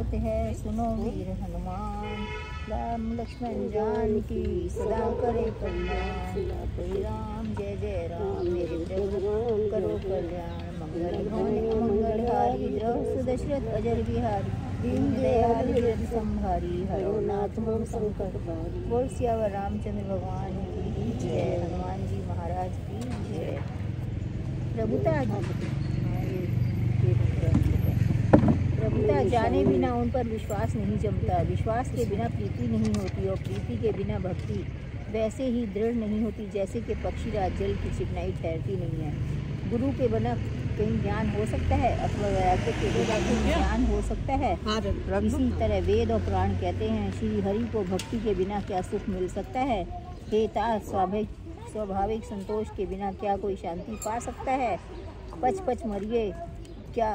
होत है सुनो वीर हनुमान, राम लक्ष्मण जानकी सदा करे कल्याण। जय राम जय जय राम मेरे प्रभु करो कल्याण। मंगल भवन मंगल हारी द्रव दशरथ अजर बिहारी, दीन दयाल जगत संहारी, हरो नाथ मोर संकट हारी। बोल सियावर रामचंद्र भगवान की जय, हनुमान जी महाराज की जय। प्रभुता प्रभुता जाने बिना उन पर विश्वास नहीं जमता, विश्वास के बिना प्रीति नहीं होती और प्रीति के बिना भक्ति वैसे ही दृढ़ नहीं होती जैसे कि पक्षीराज जल की चिकनाई ठहरती नहीं है। गुरु के बिना कहीं ज्ञान हो सकता है अथवा वैराग्य के बिना ज्ञान हो सकता है। इसी तरह वेद और पुराण कहते हैं श्री हरि को भक्ति के बिना क्या सुख मिल सकता है। हे तात स्वाभाविक संतोष के बिना क्या कोई शांति पा सकता है। पच पच मरिए, क्या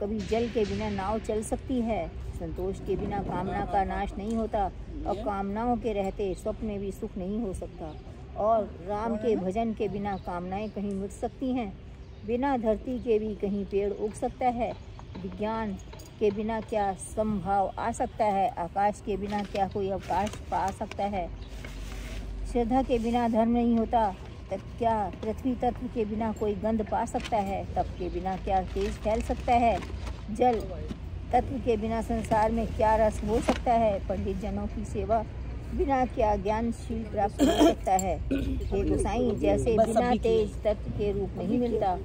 कभी जल के बिना नाव चल सकती है। संतोष के बिना कामना का नाश नहीं होता और कामनाओं के रहते स्वप्न में भी सुख नहीं हो सकता। और राम के भजन के बिना कामनाएं कहीं मिट सकती हैं। बिना धरती के भी कहीं पेड़ उग सकता है। विज्ञान के बिना क्या संभाव आ सकता है। आकाश के बिना क्या कोई अवकाश पा सकता है। श्रद्धा के बिना धर्म नहीं होता। तब क्या पृथ्वी तत्व के बिना कोई गंध पा सकता है। तप के बिना क्या तेज फैल सकता है। जल तत्व के बिना संसार में क्या रस हो सकता है। पंडित जनों की सेवा बिना क्या ज्ञानशील प्राप्त हो सकता है। हे गोसाई, जैसे बिना तेज तत्व के रूप नहीं मिलता,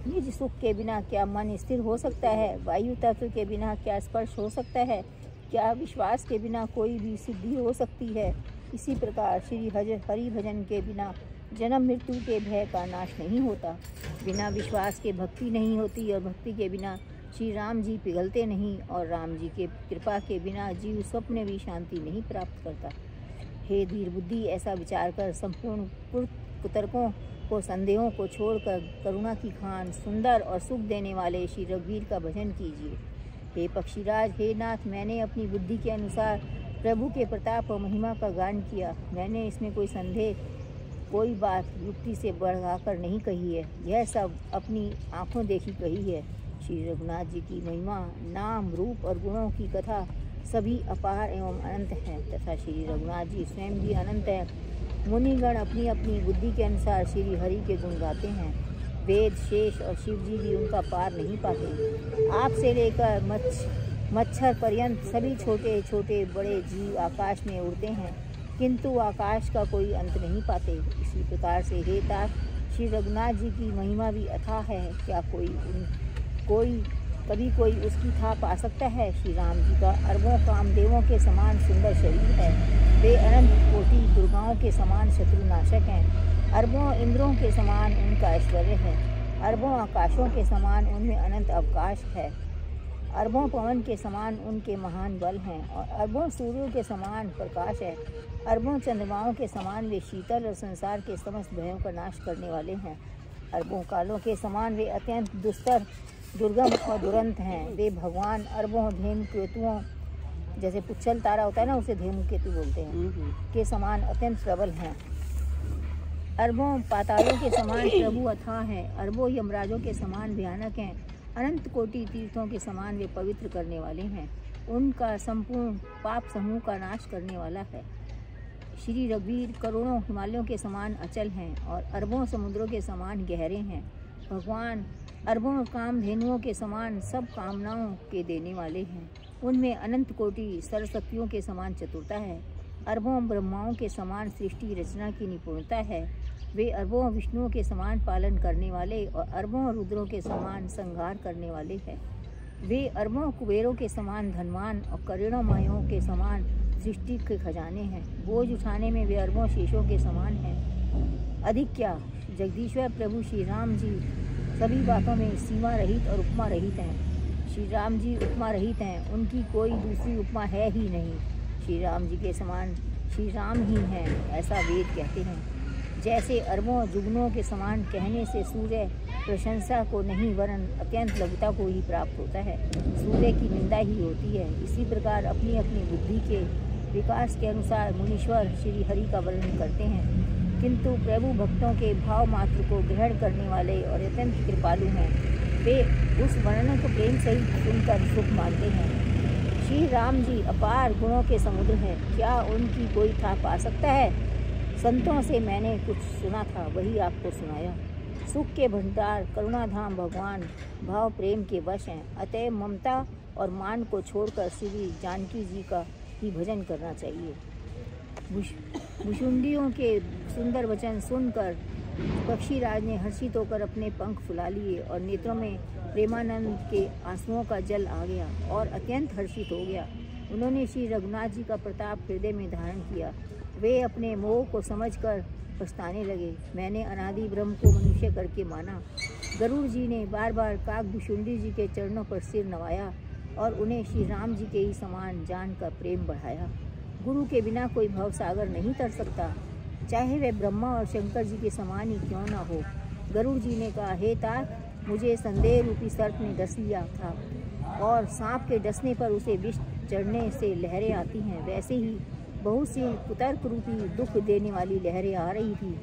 निज सुख के बिना क्या मन स्थिर हो सकता है। वायु तत्व के बिना क्या स्पर्श हो सकता है। क्या विश्वास के बिना कोई भी सिद्धि हो सकती है। इसी प्रकार श्री हरि भजन के बिना जन्म मृत्यु के भय का नाश नहीं होता। बिना विश्वास के भक्ति नहीं होती और भक्ति के बिना श्री राम जी पिघलते नहीं और राम जी के कृपा के बिना जीव स्वप्न में भी शांति नहीं प्राप्त करता। हे धीर बुद्धि, ऐसा विचार कर संपूर्ण कुतर्कों को संदेहों को छोड़कर करुणा की खान सुंदर और सुख देने वाले श्री रघुवीर का भजन कीजिए। हे पक्षीराज, हे नाथ, मैंने अपनी बुद्धि के अनुसार प्रभु के प्रताप और महिमा का गान किया। मैंने इसमें कोई संदेह कोई बात युक्ति से बढ़ाकर नहीं कही है। यह सब अपनी आँखों देखी कही है। श्री रघुनाथ जी की महिमा, नाम, रूप और गुणों की कथा सभी अपार एवं अनंत हैं तथा श्री रघुनाथ जी स्वयं भी अनंत है। मुनिगण अपनी अपनी बुद्धि के अनुसार श्री हरि के गुण गाते हैं। वेद, शेष और शिव जी भी उनका पार नहीं पाते। आपसे लेकर मच्छर पर्यंत सभी छोटे छोटे बड़े जीव आकाश में उड़ते हैं, किंतु आकाश का कोई अंत नहीं पाते। इसी प्रकार से हे तात, श्री रघुनाथ जी की महिमा भी अथाह है। क्या कभी कोई उसकी था पा सकता है। श्री राम जी का अरबों कामदेवों के समान सुंदर शरीर है। वे अनंत कोटि दुर्गाओं के समान शत्रुनाशक हैं। अरबों इंद्रों के समान उनका ऐश्वर्य है। अरबों आकाशों के समान उनमें अनंत अवकाश है। अरबों पवन के समान उनके महान बल हैं और अरबों सूर्यों के समान प्रकाश है। अरबों चंद्रमाओं के समान वे शीतल और संसार के समस्त भयों का नाश करने वाले हैं। अरबों कालों के समान वे अत्यंत दुस्तर, दुर्गम और दुरंत हैं। वे भगवान अरबों धेनुकेतुओं, जैसे पुच्छल तारा होता है ना, उसे धेनुकेतु बोलते हैं, के समान अत्यंत प्रबल हैं। अरबों पातालों के समान प्रभु अथाह हैं। अरबों यमराजों के समान भयानक हैं। अनंत कोटि तीर्थों के समान वे पवित्र करने वाले हैं। उनका संपूर्ण पाप समूह का नाश करने वाला है। श्री रघुवीर करोड़ों हिमालयों के समान अचल हैं और अरबों समुद्रों के समान गहरे हैं। भगवान अरबों कामधेनुओं के समान सब कामनाओं के देने वाले हैं। उनमें अनंत कोटि सरस्वतियों के समान चतुरता है। अरबों ब्रह्माओं के समान सृष्टि रचना की निपुणता है। वे अरबों विष्णुओं के समान पालन करने वाले और अरबों रुद्रों के समान संहार करने वाले हैं। वे अरबों कुबेरों के समान धनवान और करोड़ों मायों के समान सृष्टि के खजाने हैं। बोझ उठाने में वे अरबों शेषों के समान हैं। अधिक क्या, जगदीश्वर प्रभु श्री राम जी सभी बातों में सीमा रहित और उपमा रहित हैं। श्री राम जी उपमा रहित हैं, उनकी कोई दूसरी उपमा है ही नहीं। श्री राम जी के समान श्री राम ही हैं, ऐसा वेद कहते हैं। जैसे अरबों जुगनों के समान कहने से सूर्य प्रशंसा को नहीं वरन अत्यंत लघुता को ही प्राप्त होता है, सूर्य की निंदा ही होती है। इसी प्रकार अपनी अपनी बुद्धि के विकास के अनुसार मुनीश्वर श्री हरि का वर्णन करते हैं, किंतु प्रभु भक्तों के भाव मात्र को ग्रहण करने वाले और अत्यंत कृपालु हैं। वे उस वर्णन को प्रेम सहित सुनकर सुख मानते हैं। श्री श्री राम जी अपार गुणों के समुद्र हैं, क्या उनकी कोई था पा सकता है। संतों से मैंने कुछ सुना था, वही आपको सुनाया। सुख के भंडार करुणाधाम भगवान भाव प्रेम के वश हैं, अतः ममता और मान को छोड़कर श्री जानकी जी का ही भजन करना चाहिए। भुशुंडियों के सुंदर वचन सुनकर पक्षीराज ने हर्षित होकर अपने पंख फुला लिए और नेत्रों में प्रेमानंद के आंसुओं का जल आ गया और अत्यंत हर्षित हो गया। उन्होंने श्री रघुनाथ जी का प्रताप हृदय में धारण किया। वे अपने मोह को समझकर पछताने लगे। मैंने अनादि ब्रह्म को मनुष्य करके माना। गरुड़ जी ने बार बार काकभुशुंडी जी के चरणों पर सिर नवाया और उन्हें श्री राम जी के ही समान जानकर प्रेम बढ़ाया। गुरु के बिना कोई भवसागर नहीं तर सकता, चाहे वह ब्रह्मा और शंकर जी के समान ही क्यों ना हो। गरुड़ जी ने कहा, हे तात, मुझे संदेह रूपी सर्प ने डस लिया था और सांप के डसने पर उसे विष चढ़ने से लहरें आती हैं, वैसे ही बहुत सी कुतर्क रूपी दुख देने वाली लहरें आ रही थी।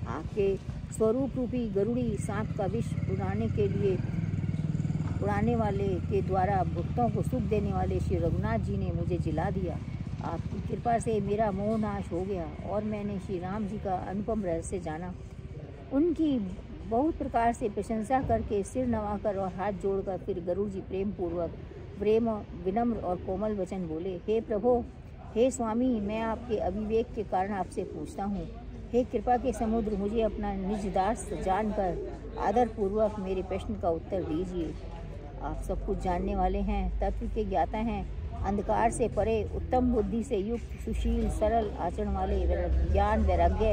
आपके स्वरूप रूपी गरुड़ी सांप का विष उड़ाने वाले के द्वारा भक्तों को सुख देने वाले श्री रघुनाथ जी ने मुझे जिला दिया। आपकी कृपा से मेरा मोह नाश हो गया और मैंने श्री राम जी का अनुपम रहस्य जाना। उनकी बहुत प्रकार से प्रशंसा करके सिर नवाकर और हाथ जोड़कर फिर गरुड़ जी प्रेम विनम्र और कोमल वचन बोले, हे प्रभो, हे स्वामी, मैं आपके अविवेक के कारण आपसे पूछता हूँ। हे कृपा के समुद्र, मुझे अपना निज दास जानकर आदरपूर्वक मेरे प्रश्न का उत्तर दीजिए। आप सब कुछ जानने वाले हैं, तत्व के ज्ञाता हैं, अंधकार से परे, उत्तम बुद्धि से युक्त, सुशील सरल आचरण वाले, ज्ञान वैराग्य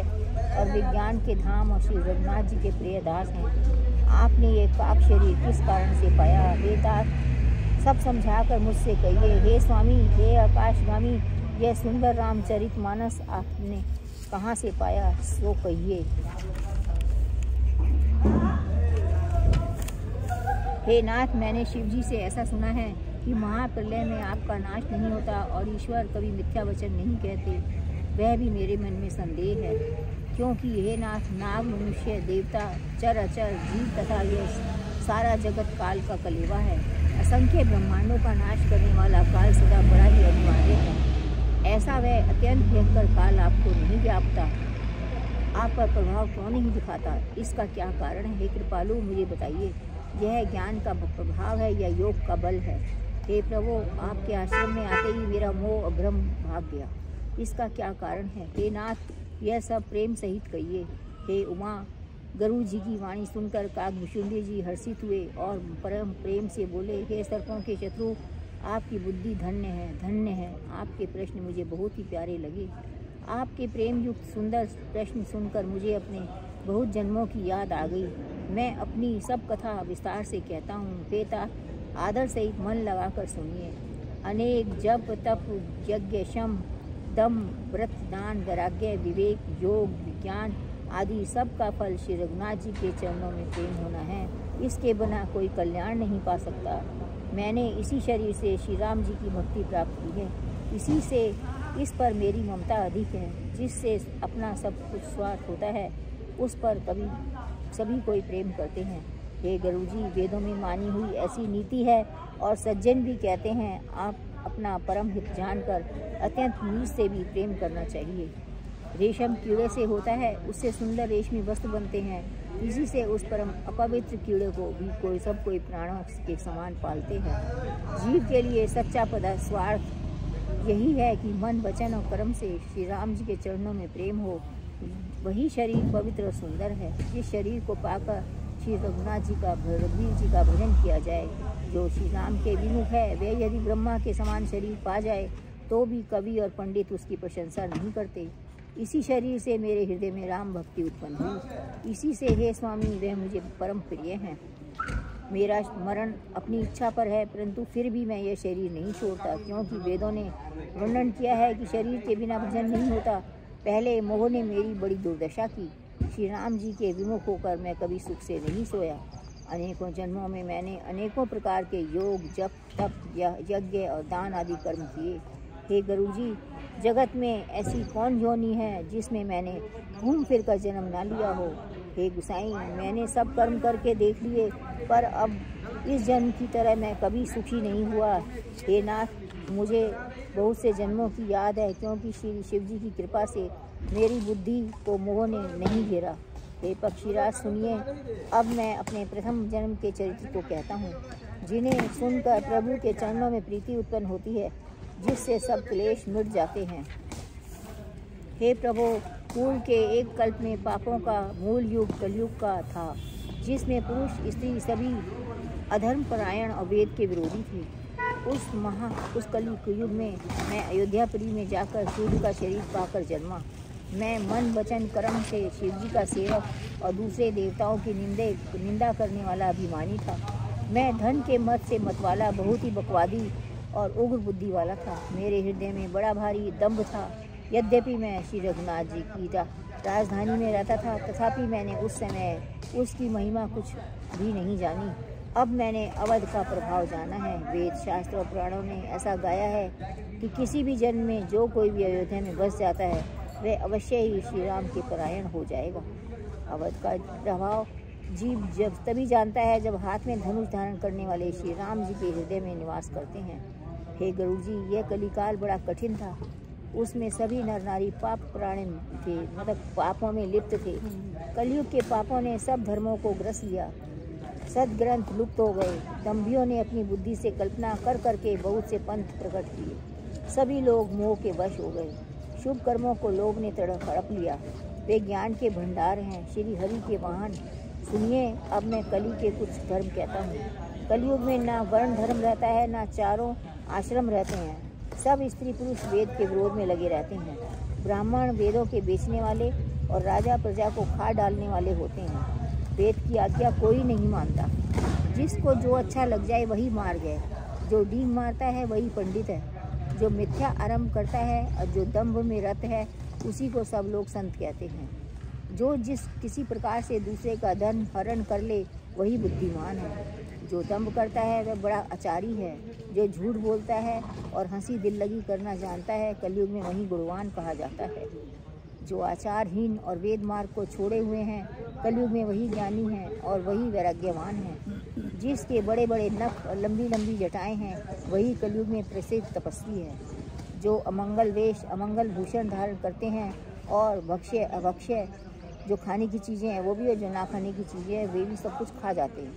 और विज्ञान के धाम और श्री रघुनाथ जी के प्रिय दास हैं। आपने ये पाप शरीर किस कारण से पाया? हे तात, सब समझाकर मुझसे कहिए। हे स्वामी, हे आकाशगामी, यह सुंदर रामचरित मानस आपने कहाँ से पाया, सो कहिए। हे नाथ, मैंने शिव जी से ऐसा सुना है कि महाप्रलय में आपका नाश नहीं होता और ईश्वर कभी मिथ्या वचन नहीं कहते। वह भी मेरे मन में संदेह है, क्योंकि हे नाथ, नाग, मनुष्य, देवता, चर अचर, जीव तथा यह सारा जगत काल का कलेवा है। असंख्य ब्रह्मांडों का नाश करने वाला काल सदा बड़ा ही अनिवार्य है। ऐसा वह अत्यंत भयंकर काल आपको नहीं व्यापता, आप पर प्रभाव क्यों नहीं दिखाता? इसका क्या कारण है? हे कृपालु, मुझे बताइए। यह ज्ञान का प्रभाव है या योग का बल है? हे प्रभु, आपके आश्रम में आते ही मेरा मोह और भ्रम भाग गया, इसका क्या कारण है? हे नाथ, यह सब प्रेम सहित कहिए। हे उमा, गरुड़ जी की वाणी सुनकर काकभुशुंडी जी हर्षित हुए और परम प्रेम से बोले, हे सर्पों के शत्रु, आपकी बुद्धि धन्य है, धन्य है। आपके प्रश्न मुझे बहुत ही प्यारे लगे। आपके प्रेम युक्त सुंदर प्रश्न सुनकर मुझे अपने बहुत जन्मों की याद आ गई। मैं अपनी सब कथा विस्तार से कहता हूँ। बेटा, आदर सहित मन लगाकर सुनिए। अनेक जप तप यज्ञ शम दम व्रत दान वैराग्य विवेक योग विज्ञान आदि सब का फल श्री रघुनाथ जी के चरणों में प्रेम होना है। इसके बिना कोई कल्याण नहीं पा सकता। मैंने इसी शरीर से श्री राम जी की भक्ति प्राप्त की है, इसी से इस पर मेरी ममता अधिक है। जिससे अपना सब कुछ स्वार्थ होता है, उस पर सभी कोई प्रेम करते हैं। हे गरुड़ जी, वेदों में मानी हुई ऐसी नीति है और सज्जन भी कहते हैं, आप अपना परम हित जानकर अत्यंत नीच से भी प्रेम करना चाहिए। रेशम कीड़े से होता है, उससे सुंदर रेशमी वस्त्र बनते हैं। इसी से उस परम अपवित्र कीड़े को भी कोई प्राणों के समान पालते हैं। जीव के लिए सच्चा स्वार्थ यही है कि मन वचन और कर्म से श्री राम जी के चरणों में प्रेम हो। वही शरीर पवित्र और सुंदर है। जिस शरीर को पाकर श्री रघुनाथ जी का रघुवीर जी का भजन किया जाए, जो श्री राम के विमुख है, वह यदि ब्रह्मा के समान शरीर पा जाए तो भी कवि और पंडित उसकी प्रशंसा नहीं करते। इसी शरीर से मेरे हृदय में राम भक्ति उत्पन्न हुई। इसी से हे स्वामी, वह मुझे परम प्रिय हैं। मेरा मरण अपनी इच्छा पर है, परंतु फिर भी मैं यह शरीर नहीं छोड़ता, क्योंकि वेदों ने वर्णन किया है कि शरीर के बिना भजन नहीं होता। पहले मोह ने मेरी बड़ी दुर्दशा की। श्री राम जी के विमुख होकर मैं कभी सुख से नहीं सोया। अनेकों जन्मों में मैंने अनेकों प्रकार के योग जप तप यज्ञ और दान आदि कर्म किए। हे गरुड़ जी, जगत में ऐसी कौन योनि है जिसमें मैंने घूम फिर कर जन्म ना लिया हो। हे गुसाई, मैंने सब कर्म करके देख लिए, पर अब इस जन्म की तरह मैं कभी सुखी नहीं हुआ। हे नाथ, मुझे बहुत से जन्मों की याद है, क्योंकि श्री शिव जी की कृपा से मेरी बुद्धि को मोह ने नहीं घेरा। हे पक्षीराज सुनिए, अब मैं अपने प्रथम जन्म के चरित्र को कहता हूँ, जिन्हें सुनकर प्रभु के चरणों में प्रीति उत्पन्न होती है, जिससे सब क्लेश मिट जाते हैं। हे प्रभु, पूर्व के एक कल्प में पापों का मूल युग कलयुग का था, जिसमें पुरुष स्त्री सभी अधर्मपरायण और वेद के विरोधी थे। उस कलयुग युग में मैं अयोध्यापुरी में जाकर सूर्य का शरीर पाकर जन्मा। मैं मन वचन कर्म से शिव जी का सेवक और दूसरे देवताओं की निंदा करने वाला अभिमानी था। मैं धन के मत से मतवाला, बहुत ही बकवादी और उग्र बुद्धि वाला था। मेरे हृदय में बड़ा भारी दंभ था। यद्यपि मैं श्री रघुनाथ जी की राजधानी में रहता था, तथापि मैंने उस समय उसकी महिमा कुछ भी नहीं जानी। अब मैंने अवध का प्रभाव जाना है। वेद शास्त्र और पुराणों ने ऐसा गाया है कि किसी भी जन्म में जो कोई भी अयोध्या में बस जाता है, वह अवश्य ही श्री राम के परायण हो जाएगा। अवध का प्रभाव जीव जब तभी जानता है जब हाथ में धनुष धारण करने वाले श्री राम जी के हृदय में निवास करते हैं। हे गरुड़ जी, यह कलिकाल बड़ा कठिन था। उसमें सभी नर नारी पाप प्राण थे, मतलब पापों में लिप्त थे। कलयुग के पापों ने सब धर्मों को ग्रस लिया। सदग्रंथ लुप्त हो गए। दंभियों ने अपनी बुद्धि से कल्पना कर करके बहुत से पंथ प्रकट किए। सभी लोग मोह के वश हो गए। शुभ कर्मों को लोभ ने हड़प लिया। वे ज्ञान के भंडार हैं, श्री हरि के वाहन। सुनिए, अब मैं कली के कुछ धर्म कहता हूँ। कलयुग में ना वर्ण धर्म रहता है, ना चारों आश्रम रहते हैं। सब स्त्री पुरुष वेद के विरोध में लगे रहते हैं। ब्राह्मण वेदों के बेचने वाले और राजा प्रजा को खा डालने वाले होते हैं। वेद की आज्ञा कोई नहीं मानता। जिसको जो अच्छा लग जाए वही मार्ग है। जो डींग मारता है वही पंडित है। जो मिथ्या आरंभ करता है और जो दंभ में रत है, उसी को सब लोग संत कहते हैं। जो किसी प्रकार से दूसरे का धन हरण कर ले, वही बुद्धिमान है। जो दंभ करता है वह बड़ा आचारी है। जो झूठ बोलता है और हंसी दिल लगी करना जानता है, कलयुग में वही गुणवान कहा जाता है। जो आचारहीन और वेद मार्ग को छोड़े हुए हैं, कलयुग में वही ज्ञानी हैं और वही वैराग्यवान हैं। जिसके बड़े बड़े नख और लंबी लंबी जटाएं हैं, वही कलयुग में प्रसिद्ध तपस्वी है। जो अमंगल वेश अमंगल भूषण धारण करते हैं और भक्ष्य अभक्ष्य जो खाने की चीज़ें हैं वो भी, और जो ना खाने की चीज़ें हैं वे भी सब कुछ खा जाते हैं,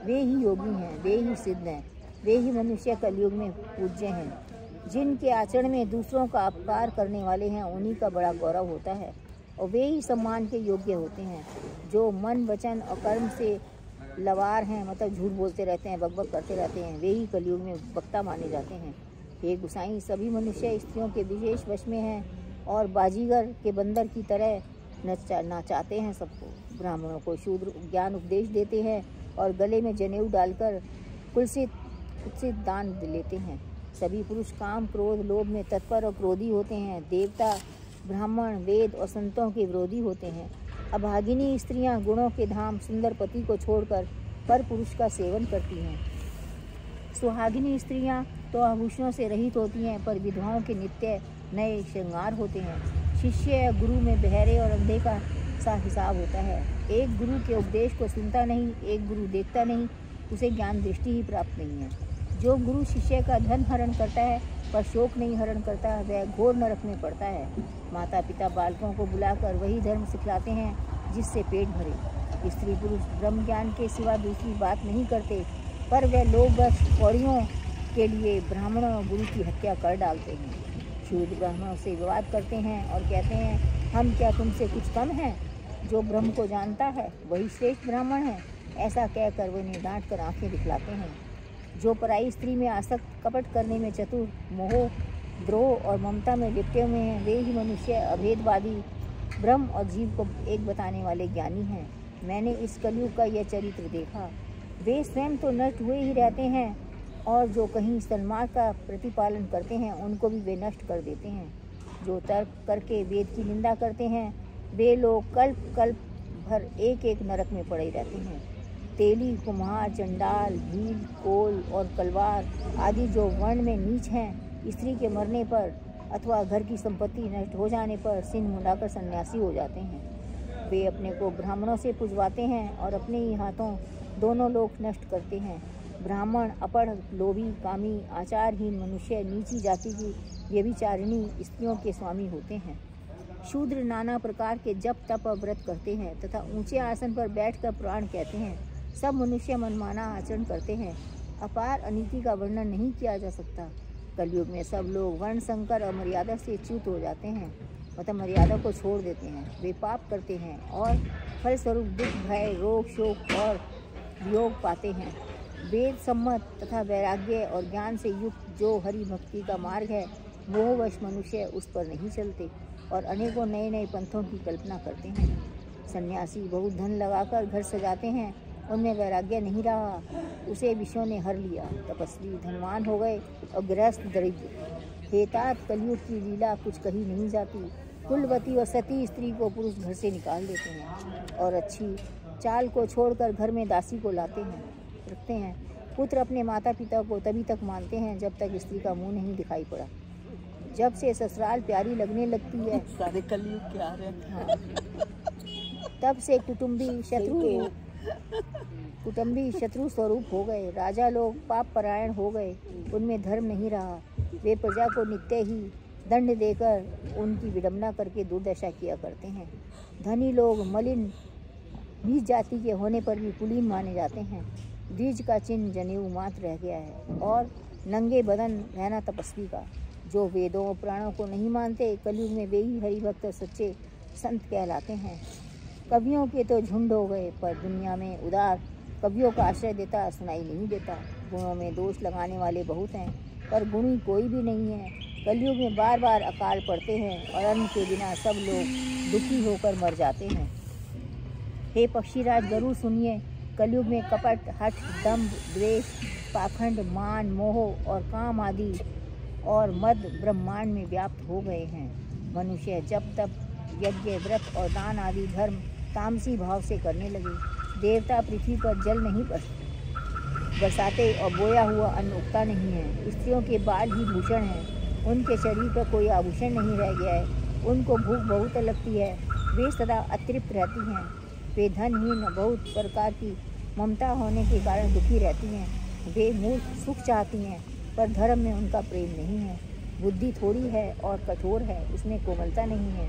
वे ही योगी हैं, वे ही सिद्ध हैं, वे ही मनुष्य कलयुग में पूज्य हैं। जिनके आचरण में दूसरों का अपकार करने वाले हैं, उन्हीं का बड़ा गौरव होता है और वे ही सम्मान के योग्य होते हैं। जो मन वचन और कर्म से लवार हैं, मतलब झूठ बोलते रहते हैं, बकबक करते रहते हैं, वे ही कलयुग में वक्ता माने जाते हैं। हे गुसाई, सभी मनुष्य स्त्रियों के विशेष वश में हैं और बाजीगर के बंदर की तरह नाचाते हैं सबको। ब्राह्मणों को शूद्र ज्ञान उपदेश देते हैं और गले में जनेऊ डालकर कुत्सित दान लेते हैं। सभी पुरुष काम क्रोध लोभ में तत्पर और क्रोधी होते हैं। देवता ब्राह्मण वेद और संतों के विरोधी होते हैं। अभागिनी स्त्रियां गुणों के धाम सुंदर पति को छोड़कर पर पुरुष का सेवन करती हैं। सुहागिनी स्त्रियां तो आभूषणों से रहित होती हैं, पर विधवाओं के नित्य नए श्रृंगार होते हैं। शिष्य या गुरु में बहरे और अंधे का सा हिसाब होता है। एक गुरु के उपदेश को सुनता नहीं, एक गुरु देखता नहीं, उसे ज्ञान दृष्टि ही प्राप्त नहीं है। जो गुरु शिष्य का धन हरण करता है पर शोक नहीं हरण करता, वह घोर नरक में पड़ता है। माता पिता बालकों को बुलाकर वही धर्म सिखलाते हैं जिससे पेट भरे। स्त्री पुरुष ब्रह्म ज्ञान के सिवा दूसरी बात नहीं करते, पर वे लोग बस कौड़ियों के लिए ब्राह्मणों और गुरु की हत्या कर डालते हैं। शूद्र ब्राह्मणों से विवाद करते हैं और कहते हैं, हम क्या तुमसे कुछ कम हैं? जो ब्रह्म को जानता है वही श्रेष्ठ ब्राह्मण है। ऐसा कहकर वे उन्हें डांट कर आंखें दिखलाते हैं। जो पराई स्त्री में आसक्त, कपट करने में चतुर, मोह द्रोह और ममता में लिपटे हुए हैं, वे ही मनुष्य अभेदवादी ब्रह्म और जीव को एक बताने वाले ज्ञानी हैं। मैंने इस कलयुग का यह चरित्र देखा। वे स्वयं तो नष्ट हुए ही रहते हैं और जो कहीं सन्मार्ग का प्रतिपालन करते हैं, उनको भी वे नष्ट कर देते हैं। जो तर्क करके वेद की निंदा करते हैं, वे लोग कल्प कल्प भर एक एक नरक में पड़े रहते हैं। तेली, कुम्हार, चंडाल, भील, कोल और कलवार आदि जो वर्ण में नीच हैं, स्त्री के मरने पर अथवा घर की संपत्ति नष्ट हो जाने पर सिंह मुंडाकर सन्यासी हो जाते हैं। वे अपने को ब्राह्मणों से पुजवाते हैं और अपने ही हाथों दोनों लोग नष्ट करते हैं। ब्राह्मण अपढ़, लोभी, कामी, आचारहीन मनुष्य नीची जाति की व्यभिचारिणी स्त्रियों के स्वामी होते हैं। शूद्र नाना प्रकार के जप तप व्रत करते हैं तथा ऊंचे आसन पर बैठकर पुराण कहते हैं। सब मनुष्य मनमाना आचरण करते हैं। अपार अनीति का वर्णन नहीं किया जा सकता। कलयुग में सब लोग वर्ण संकर और मर्यादा से च्युत हो जाते हैं, मतलब मर्यादा को छोड़ देते हैं। वे पाप करते हैं और फलस्वरूप दुख, भय, रोग, शोक और वियोग पाते हैं। वेद सम्मत तथा वैराग्य और ज्ञान से युक्त जो हरि भक्ति का मार्ग है, मोहवश मनुष्य उस पर नहीं चलते और अनेकों नए नए पंथों की कल्पना करते हैं। सन्यासी बहुत धन लगाकर घर सजाते हैं, उनमें वैराग्य नहीं रहा, उसे विषयों ने हर लिया। तपस्वी धनवान हो गए और गृहस्थ दरिद्र। हेतात कलयुग की लीला कुछ कही नहीं जाती। कुलवती और सती स्त्री को पुरुष घर से निकाल देते हैं और अच्छी चाल को छोड़कर घर में दासी को लाते हैं, रखते हैं। पुत्र अपने माता पिता को तभी तक मानते हैं जब तक स्त्री का मुंह नहीं दिखाई पड़ा। जब से ससुराल प्यारी लगने लगती है, सारे कलयुग के आ रहे हैं। हाँ, तब से कुटुंबी शत्रु स्वरूप हो गए। राजा लोग पाप परायण हो गए, उनमें धर्म नहीं रहा। वे प्रजा को नित्य ही दंड देकर उनकी विडंबना करके दुर्दशा किया करते हैं। धनी लोग मलिन नीच जाति के होने पर भी कुलीन माने जाते हैं। द्विज का चिन्ह जनेऊ मात्र रह गया है और नंगे बदन रहना तपस्वी का। जो वेदों और पुराणों को नहीं मानते, कलयुग में वे ही हरिभक्त और सच्चे संत कहलाते हैं। कवियों के तो झुंड हो गए, पर दुनिया में उदार कवियों का आश्रय देता सुनाई नहीं देता। गुणों में दोष लगाने वाले बहुत हैं, पर गुणी कोई भी नहीं है। कलयुग में बार बार अकाल पड़ते हैं और अन्न के बिना सब लोग दुखी होकर मर जाते हैं। हे पक्षीराज गरुड़, सुनिए। कलयुग में कपट, हठ, दंभ, द्वेष, पाखंड, मान, मोह और काम आदि और मद ब्रह्मांड में व्याप्त हो गए हैं। मनुष्य जब तब यज्ञ, व्रत और दान आदि धर्म तामसी भाव से करने लगे। देवता पृथ्वी पर जल नहीं बरसाते और बोया हुआ अन्न उगता नहीं है। स्त्रियों के बाल ही भूषण हैं, उनके शरीर पर कोई आभूषण नहीं रह गया है। उनको भूख बहुत लगती है, वे सदा अतृप्त रहती हैं। वे धनहीन, बहुत प्रकार की ममता होने के कारण दुखी रहती हैं। वे मूर्ख सुख चाहती हैं, पर धर्म में उनका प्रेम नहीं है। बुद्धि थोड़ी है और कठोर है, उसमें कोमलता नहीं है।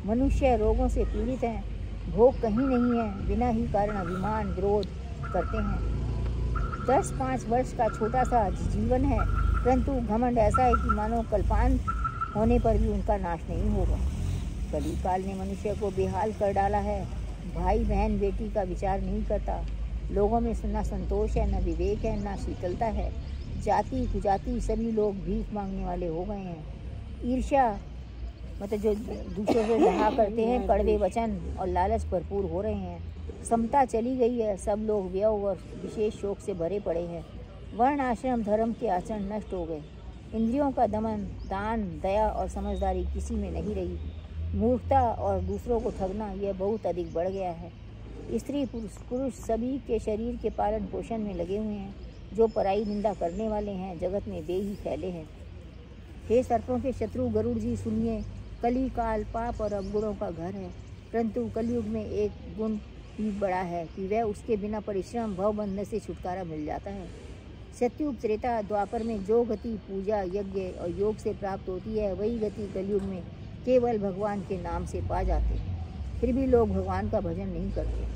मनुष्य रोगों से पीड़ित हैं, भोग कहीं नहीं है, बिना ही कारण अभिमान विरोध करते हैं। 10-5 वर्ष का छोटा सा जीवन है, परंतु घमंड ऐसा है कि मानो कल्पांत होने पर भी उनका नाश नहीं होगा। कलिकाल ने मनुष्य को बेहाल कर डाला है। भाई बहन बेटी का विचार नहीं करता। लोगों में न संतोष है, न विवेक है, न शीतलता है। जाति कुजाति सभी लोग भीख मांगने वाले हो गए हैं। ईर्ष्या मतलब जो दूसरों से रहा करते हैं, कड़वे वचन और लालच भरपूर हो रहे हैं। समता चली गई है, सब लोग व्यय और विशेष शोक से भरे पड़े हैं। वर्ण आश्रम धर्म के आचरण नष्ट हो गए। इंद्रियों का दमन, दान, दया और समझदारी किसी में नहीं रही। मूर्खता और दूसरों को ठगना यह बहुत अधिक बढ़ गया है। स्त्री पुरुष सभी के शरीर के पालन पोषण में लगे हुए हैं। जो पराई निंदा करने वाले हैं, जगत में वे ही फैले हैं। हे सर्पों के शत्रु गरुड़ जी, सुनिए। कली काल पाप और अवगुणों का घर है, परंतु कलयुग में एक गुण ही बड़ा है कि वह उसके बिना परिश्रम भवबंधन से छुटकारा मिल जाता है। सतयुग, त्रेता, द्वापर में जो गति पूजा, यज्ञ और योग से प्राप्त होती है, वही गति कलयुग में केवल भगवान के नाम से पा जाते हैं। फिर भी लोग भगवान का भजन नहीं करते।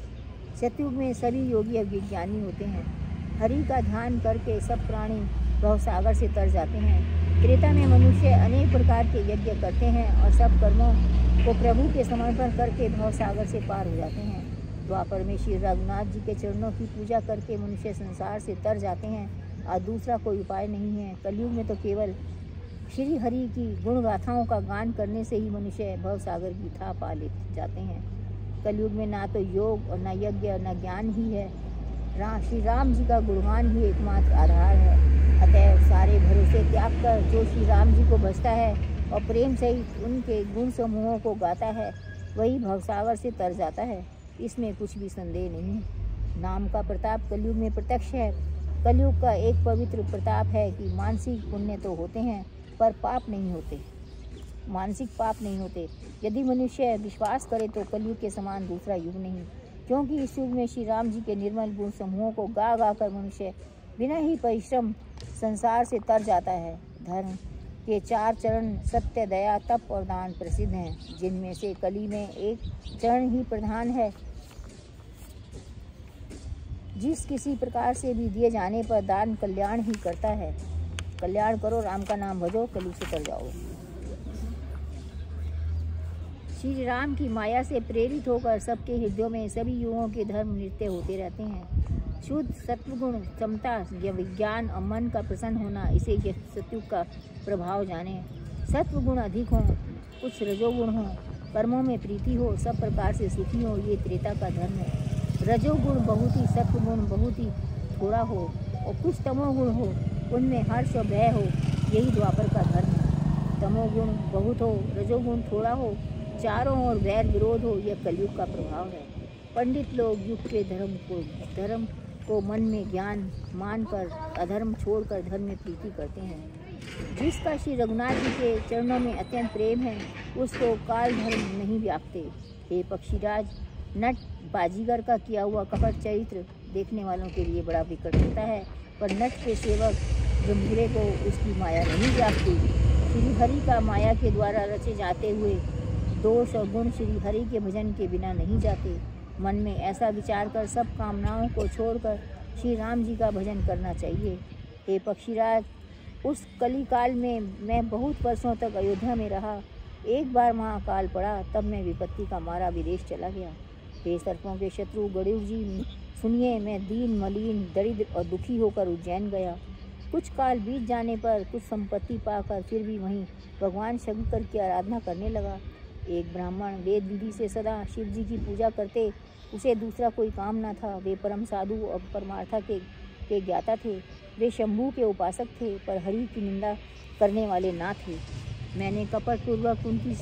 सतयुग में सभी योगी और विज्ञानी होते हैं। हरि का ध्यान करके सब प्राणी भवसागर से तर जाते हैं। त्रेता में मनुष्य अनेक प्रकार के यज्ञ करते हैं और सब कर्मों को प्रभु के समर्पण करके भवसागर से पार हो जाते हैं। द्वापर में श्री रघुनाथ जी के चरणों की पूजा करके मनुष्य संसार से तर जाते हैं और दूसरा कोई उपाय नहीं है। कलयुग में तो केवल श्री हरि की गुण गाथाओं का गान करने से ही मनुष्य भवसागर की था पा ले जाते हैं। कलयुग में ना तो योग और न यज्ञ और न ज्ञान ही है। श्री राम जी का गुणगान ही एकमात्र आधार है। अतएव सारे भरोसे त्याग कर जो श्री राम जी को भजता है और प्रेम सहित उनके गुण समूहों को गाता है, वही भवसागर से तर जाता है। इसमें कुछ भी संदेह नहीं है। नाम का प्रताप कलयुग में प्रत्यक्ष है। कलयुग का एक पवित्र प्रताप है कि मानसिक पुण्य तो होते हैं, पर पाप नहीं होते, मानसिक पाप नहीं होते। यदि मनुष्य विश्वास करे तो कलयुग के समान दूसरा युग नहीं, क्योंकि इस युग में श्री राम जी के निर्मल गुण समूहों को गा गा कर मनुष्य बिना ही परिश्रम संसार से तर जाता है। धर्म के 4 चरण सत्य, दया, तप और दान प्रसिद्ध हैं, जिनमें से कली में एक चरण ही प्रधान है। जिस किसी प्रकार से भी दिए जाने पर दान कल्याण ही करता है। कल्याण करो, राम का नाम भजो, कली से तर जाओ। श्री राम की माया से प्रेरित होकर सबके हृदयों में सभी युगों के धर्म नृत्य होते रहते हैं। शुद्ध सत्वगुण, क्षमता या विज्ञान और मन का प्रसन्न होना, इसे सत्युग का प्रभाव जाने। सत्वगुण अधिक हो, कुछ रजोगुण हो, कर्मों में प्रीति हो, सब प्रकार से सुखी हो, ये त्रेता का धर्म है। रजोगुण बहुत ही, सत्वगुण बहुत ही थोड़ा हो और कुछ तमोगुण हो, उनमें हर्ष और भय हो, यही द्वापर का धर्म है। तमोगुण बहुत हो, रजोगुण थोड़ा हो, चारों ओर वैर विरोध हो, यह कलयुग का प्रभाव है। पंडित लोग युग के धर्म को मन में ज्ञान मानकर अधर्म छोड़कर धर्म में प्रीति करते हैं। जिसका श्री रघुनाथ जी के चरणों में अत्यंत प्रेम है, उसको काल धर्म नहीं व्यापते। हे पक्षीराज, नट बाजीगर का किया हुआ कपट चरित्र देखने वालों के लिए बड़ा विकट होता है, पर नट के सेवक जम्बूरे को उसकी माया नहीं व्यापती। श्री हरि का माया के द्वारा रचे जाते हुए दोष और गुण श्री हरि के भजन के बिना नहीं जाते। मन में ऐसा विचार कर सब कामनाओं को छोड़कर श्री राम जी का भजन करना चाहिए। हे पक्षीराज, उस कली काल में मैं बहुत वर्षों तक अयोध्या में रहा। एक बार महाकाल पड़ा, तब मैं विपत्ति का मारा विदेश चला गया। हे सर्पों के शत्रु गरुड़ जी, सुनिए, मैं दीन, मलिन, दरिद्र और दुखी होकर उज्जैन गया। कुछ काल बीत जाने पर कुछ संपत्ति पाकर फिर भी वहीं भगवान शंकर की आराधना करने लगा। एक ब्राह्मण वेद विधि से सदा शिव जी की पूजा करते, उसे दूसरा कोई काम न था। वे परम साधु और परमार्था के ज्ञाता थे। वे शंभू के उपासक थे, पर हरि की निंदा करने वाले ना थे। मैंने कपटपूर्वक उनकी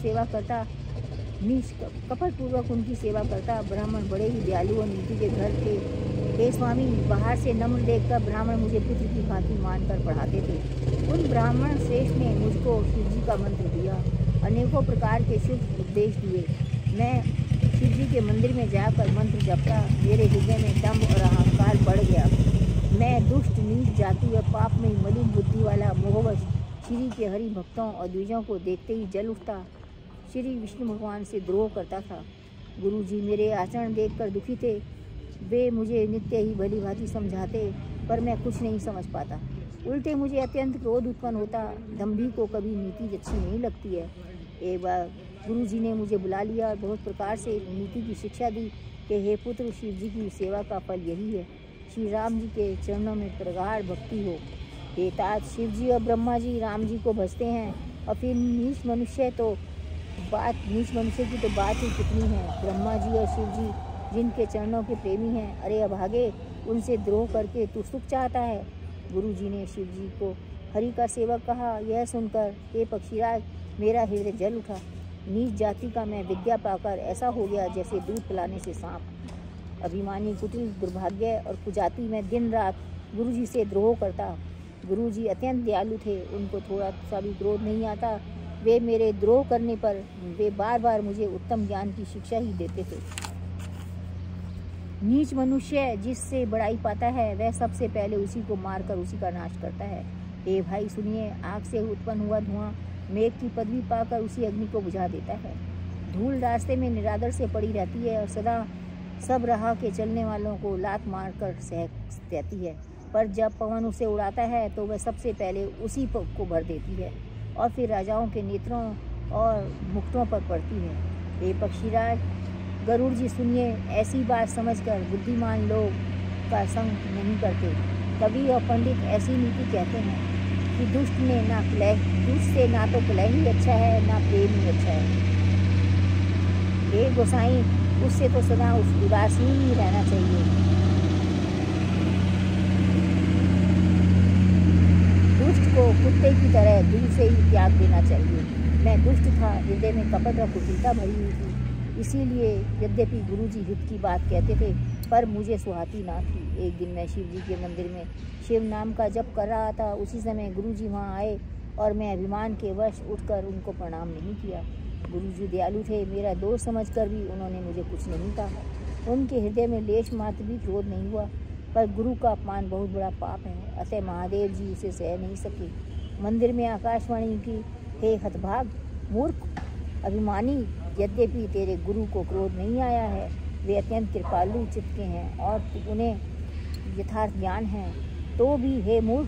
सेवा करता। ब्राह्मण बड़े ही दयालु और नीति के घर थे। हे स्वामी, बाहर से नम्र देखकर ब्राह्मण मुझे पुत्र की भांति मानकर पढ़ाते थे। उन ब्राह्मण श्रेष्ठ ने मुझको शिव जी का मंत्र दिया, अनेकों प्रकार के शुभ उपदेश दिए। मैं शिव जी के मंदिर में जाकर मंत्र जपता। मेरे हृदय में दम्भ और अहंकार बढ़ गया। मैं दुष्ट, नीच जाति और पाप में मलिन बुद्धि वाला मोहवश श्री के हरि भक्तों और द्विजों को देखते ही जल उठता। श्री विष्णु भगवान से द्रोह करता था। गुरु जी मेरे आचरण देखकर दुखी थे। वे मुझे नित्य ही भली भांति समझाते, पर मैं कुछ नहीं समझ पाता। उल्टे मुझे अत्यंत क्रोध उत्पन्न होता। दम्भी को कभी नीति अच्छी नहीं लगती है। एक बार गुरु जी ने मुझे बुला लिया और बहुत प्रकार से नीति की शिक्षा दी कि हे पुत्र, शिव जी की सेवा का फल यही है, श्री राम जी के चरणों में प्रगाढ़ भक्ति हो। हे तात, शिव जी और ब्रह्मा जी राम जी को भजते हैं, और फिर नीच मनुष्य की तो बात ही कितनी है। ब्रह्मा जी और शिव जी जिनके चरणों के प्रेमी हैं, अरे अभागे, उनसे द्रोह करके तू सुख चाहता है। गुरु जी ने शिव जी को हरि का सेवक कहा। यह सुनकर हे पक्षीराज, मेरा हृदय जल उठा। नीच जाति का मैं विद्या पाकर ऐसा हो गया जैसे दूध पिलाने से सांप। अभिमानी, कुटिल, दुर्भाग्य और कुजाति में दिन रात गुरु जी से द्रोह करता। गुरु जी अत्यंत दयालु थे, उनको थोड़ा सा भी क्रोध नहीं आता। वे मेरे द्रोह करने पर वे बार बार मुझे उत्तम ज्ञान की शिक्षा ही देते थे। नीच मनुष्य जिससे बड़ाई पाता है, वह सबसे पहले उसी को मारकर उसी का नाश करता है। हे भाई सुनिए, आग से उत्पन्न हुआ धुआं मेघ की पदवी पाकर उसी अग्नि को बुझा देता है। धूल रास्ते में निरादर से पड़ी रहती है और सदा सब राह के चलने वालों को लात मारकर सहक देती है, पर जब पवन उसे उड़ाता है तो वह सबसे पहले उसी को भर देती है और फिर राजाओं के नेत्रों और मुक्तों पर पड़ती है। हे पक्षीराज, गरुड़ जी सुनिए, ऐसी बात समझकर बुद्धिमान लोग का संग नहीं करते। कवि और पंडित ऐसी नीति कहते हैं कि दुष्ट से ना तो कलह ही अच्छा है, ना प्रेम ही अच्छा है। हे गोसाई, उससे तो सदा उदासीन ही रहना चाहिए। दुष्ट को कुत्ते की तरह दिल से ही त्याग देना चाहिए। मैं दुष्ट था, हृदय में कपट और कुटिलता भरी हुई थी। इसीलिए यद्यपि गुरु जी हित की बात कहते थे, पर मुझे सुहाती ना थी। एक दिन मैं शिव जी के मंदिर में शिव नाम का जप कर रहा था। उसी समय गुरु जी वहाँ आए और मैं अभिमान के वश उठकर उनको प्रणाम नहीं किया। गुरु जी दयालु थे, मेरा दोष समझकर भी उन्होंने मुझे कुछ नहीं कहा। उनके हृदय में लेश मात्र भी क्रोध नहीं हुआ। पर गुरु का अपमान बहुत बड़ा पाप है, अतः महादेव जी इसे सह नहीं सके। मंदिर में आकाशवाणी की, हे हतभाग मूर्ख अभिमानी, यद्यपि तेरे गुरु को क्रोध नहीं आया है, वे अत्यंत कृपालु चित्त के हैं और उन्हें यथार्थ ज्ञान है, तो भी हे मूर्ख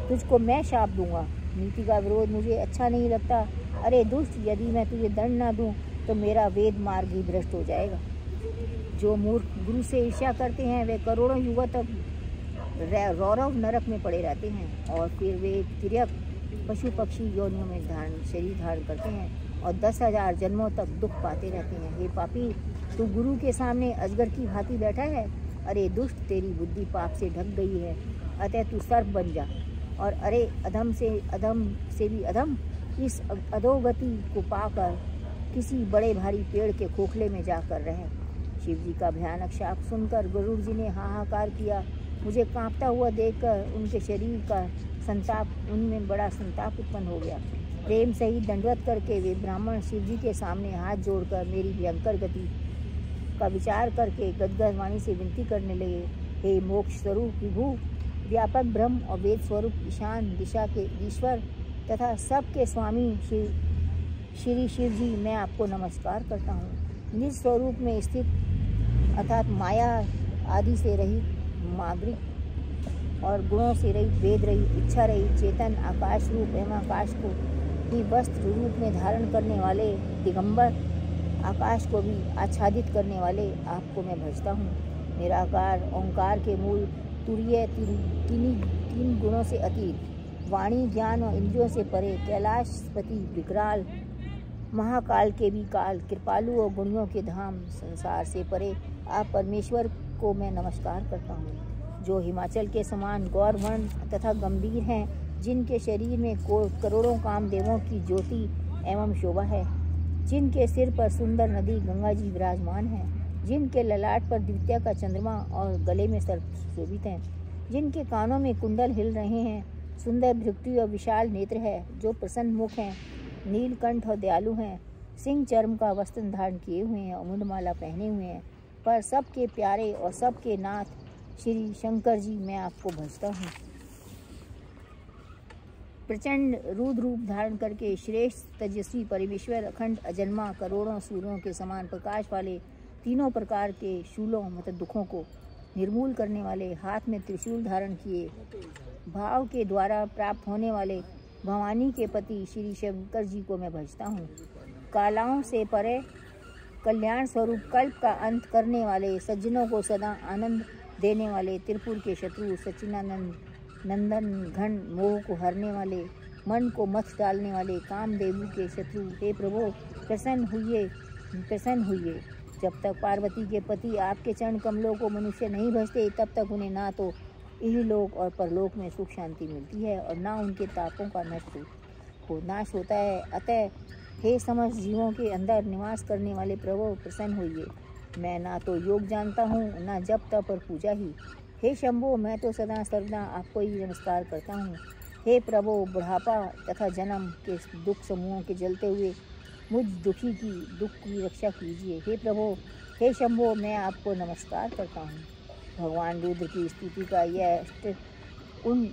तुझको मैं शाप दूंगा। नीति का विरोध मुझे अच्छा नहीं लगता। अरे दुष्ट, यदि मैं तुझे दंड ना दूं तो मेरा वेद मार्ग ही भ्रष्ट हो जाएगा। जो मूर्ख गुरु से ईर्ष्या करते हैं वे करोड़ों युगों तक रौरव नरक में पड़े रहते हैं और फिर वे तिर्यक पशु पक्षी योनियों में शरीर धारण करते हैं और 10,000 जन्मों तक दुख पाते रहते हैं। हे पापी, तू गुरु के सामने अजगर की भांति बैठा है। अरे दुष्ट, तेरी बुद्धि पाप से ढक गई है, अतः तू सर्प बन जा। और अरे अधम से भी अधम, इस अधोगति को पाकर किसी बड़े भारी पेड़ के खोखले में जाकर रहे। शिव जी का भयानक शाप सुनकर गरुड़ जी ने हाहाकार किया। मुझे कांपता हुआ देखकर उनके शरीर का संताप, उनमें बड़ा संताप उत्पन्न हो गया। प्रेम सहित दंडवत करके वे ब्राह्मण शिव जी के सामने हाथ जोड़कर मेरी भयंकर गति का विचार करके गदगद वाणी से विनती करने लगे। हे मोक्ष स्वरूप विभु, व्यापक ब्रह्म और वेद स्वरूप ईशान दिशा के ईश्वर तथा सबके स्वामी श्री शिव जी, मैं आपको नमस्कार करता हूँ। निज स्वरूप में स्थित अर्थात माया आदि से रहित, मागरिक और गुणों से रहित, वेद रहित, इच्छा रहित, चेतन आकाश रूप एवं आकाश को ही वस्त्र रूप में धारण करने वाले दिगंबर, आकाश को भी आच्छादित करने वाले आपको मैं भजता हूँ। निराकार ओंकार के मूल तुरीय तीन गुणों से अतीत, वाणी ज्ञान और इंद्रियों से परे, कैलाशपति विकराल महाकाल के भी काल, कृपालु और गुणियों के धाम, संसार से परे आप परमेश्वर को मैं नमस्कार करता हूँ। जो हिमाचल के समान गौरवर्ण तथा गंभीर हैं, जिनके शरीर में करोड़ों कामदेवों की ज्योति एवं शोभा है, जिनके सिर पर सुंदर नदी गंगा जी विराजमान है, जिनके ललाट पर द्वितीय का चंद्रमा और गले में सर्प शोभित हैं, जिनके कानों में कुंडल हिल रहे हैं, सुंदर भृगु और विशाल नेत्र है, जो प्रसन्न मुख हैं, नीलकंठ और दयालु हैं, सिंह चर्म का वस्त्र धारण किए हुए हैं और मुंडमाला पहने हुए हैं, पर सबके प्यारे और सबके नाथ श्री शंकर जी, मैं आपको भजता हूँ। प्रचंड रुद्र रूप धारण करके श्रेष्ठ तेजस्वी परमेश्वर, अखंड अजन्मा, करोड़ों सूर्यों के समान प्रकाश वाले, तीनों प्रकार के शूलों मतलब दुखों को निर्मूल करने वाले, हाथ में त्रिशूल धारण किए, भाव के द्वारा प्राप्त होने वाले भवानी के पति श्री शंकर जी को मैं भजता हूँ। कालाओं से परे कल्याण स्वरूप कल्प का अंत करने वाले, सज्जनों को सदा आनंद देने वाले, त्रिपुर के शत्रु सच्चिदानंद नंदन घन, मोह को हरने वाले, मन को मथ डालने वाले, कामदेव के शत्रु, हे प्रभु प्रसन्न हुए। जब तक पार्वती के पति आपके चरण कमलों को मनुष्य नहीं भजते, तब तक उन्हें ना तो इहलोक और परलोक में सुख शांति मिलती है और ना उनके तापों का नाश होता है। अतः हे समस्त जीवों के अंदर निवास करने वाले प्रभु, प्रसन्न होइए। मैं ना तो योग जानता हूँ, ना जप तप और पूजा ही। हे शंभो, मैं तो सदा सर्वदा आपको ही नमस्कार करता हूँ। हे प्रभु, बुढ़ापा तथा जन्म के दुख समूहों के जलते हुए मुझ दुख की रक्षा कीजिए। हे प्रभु, हे शंभो, मैं आपको नमस्कार करता हूँ। भगवान रुद्र की स्तुति का यह उन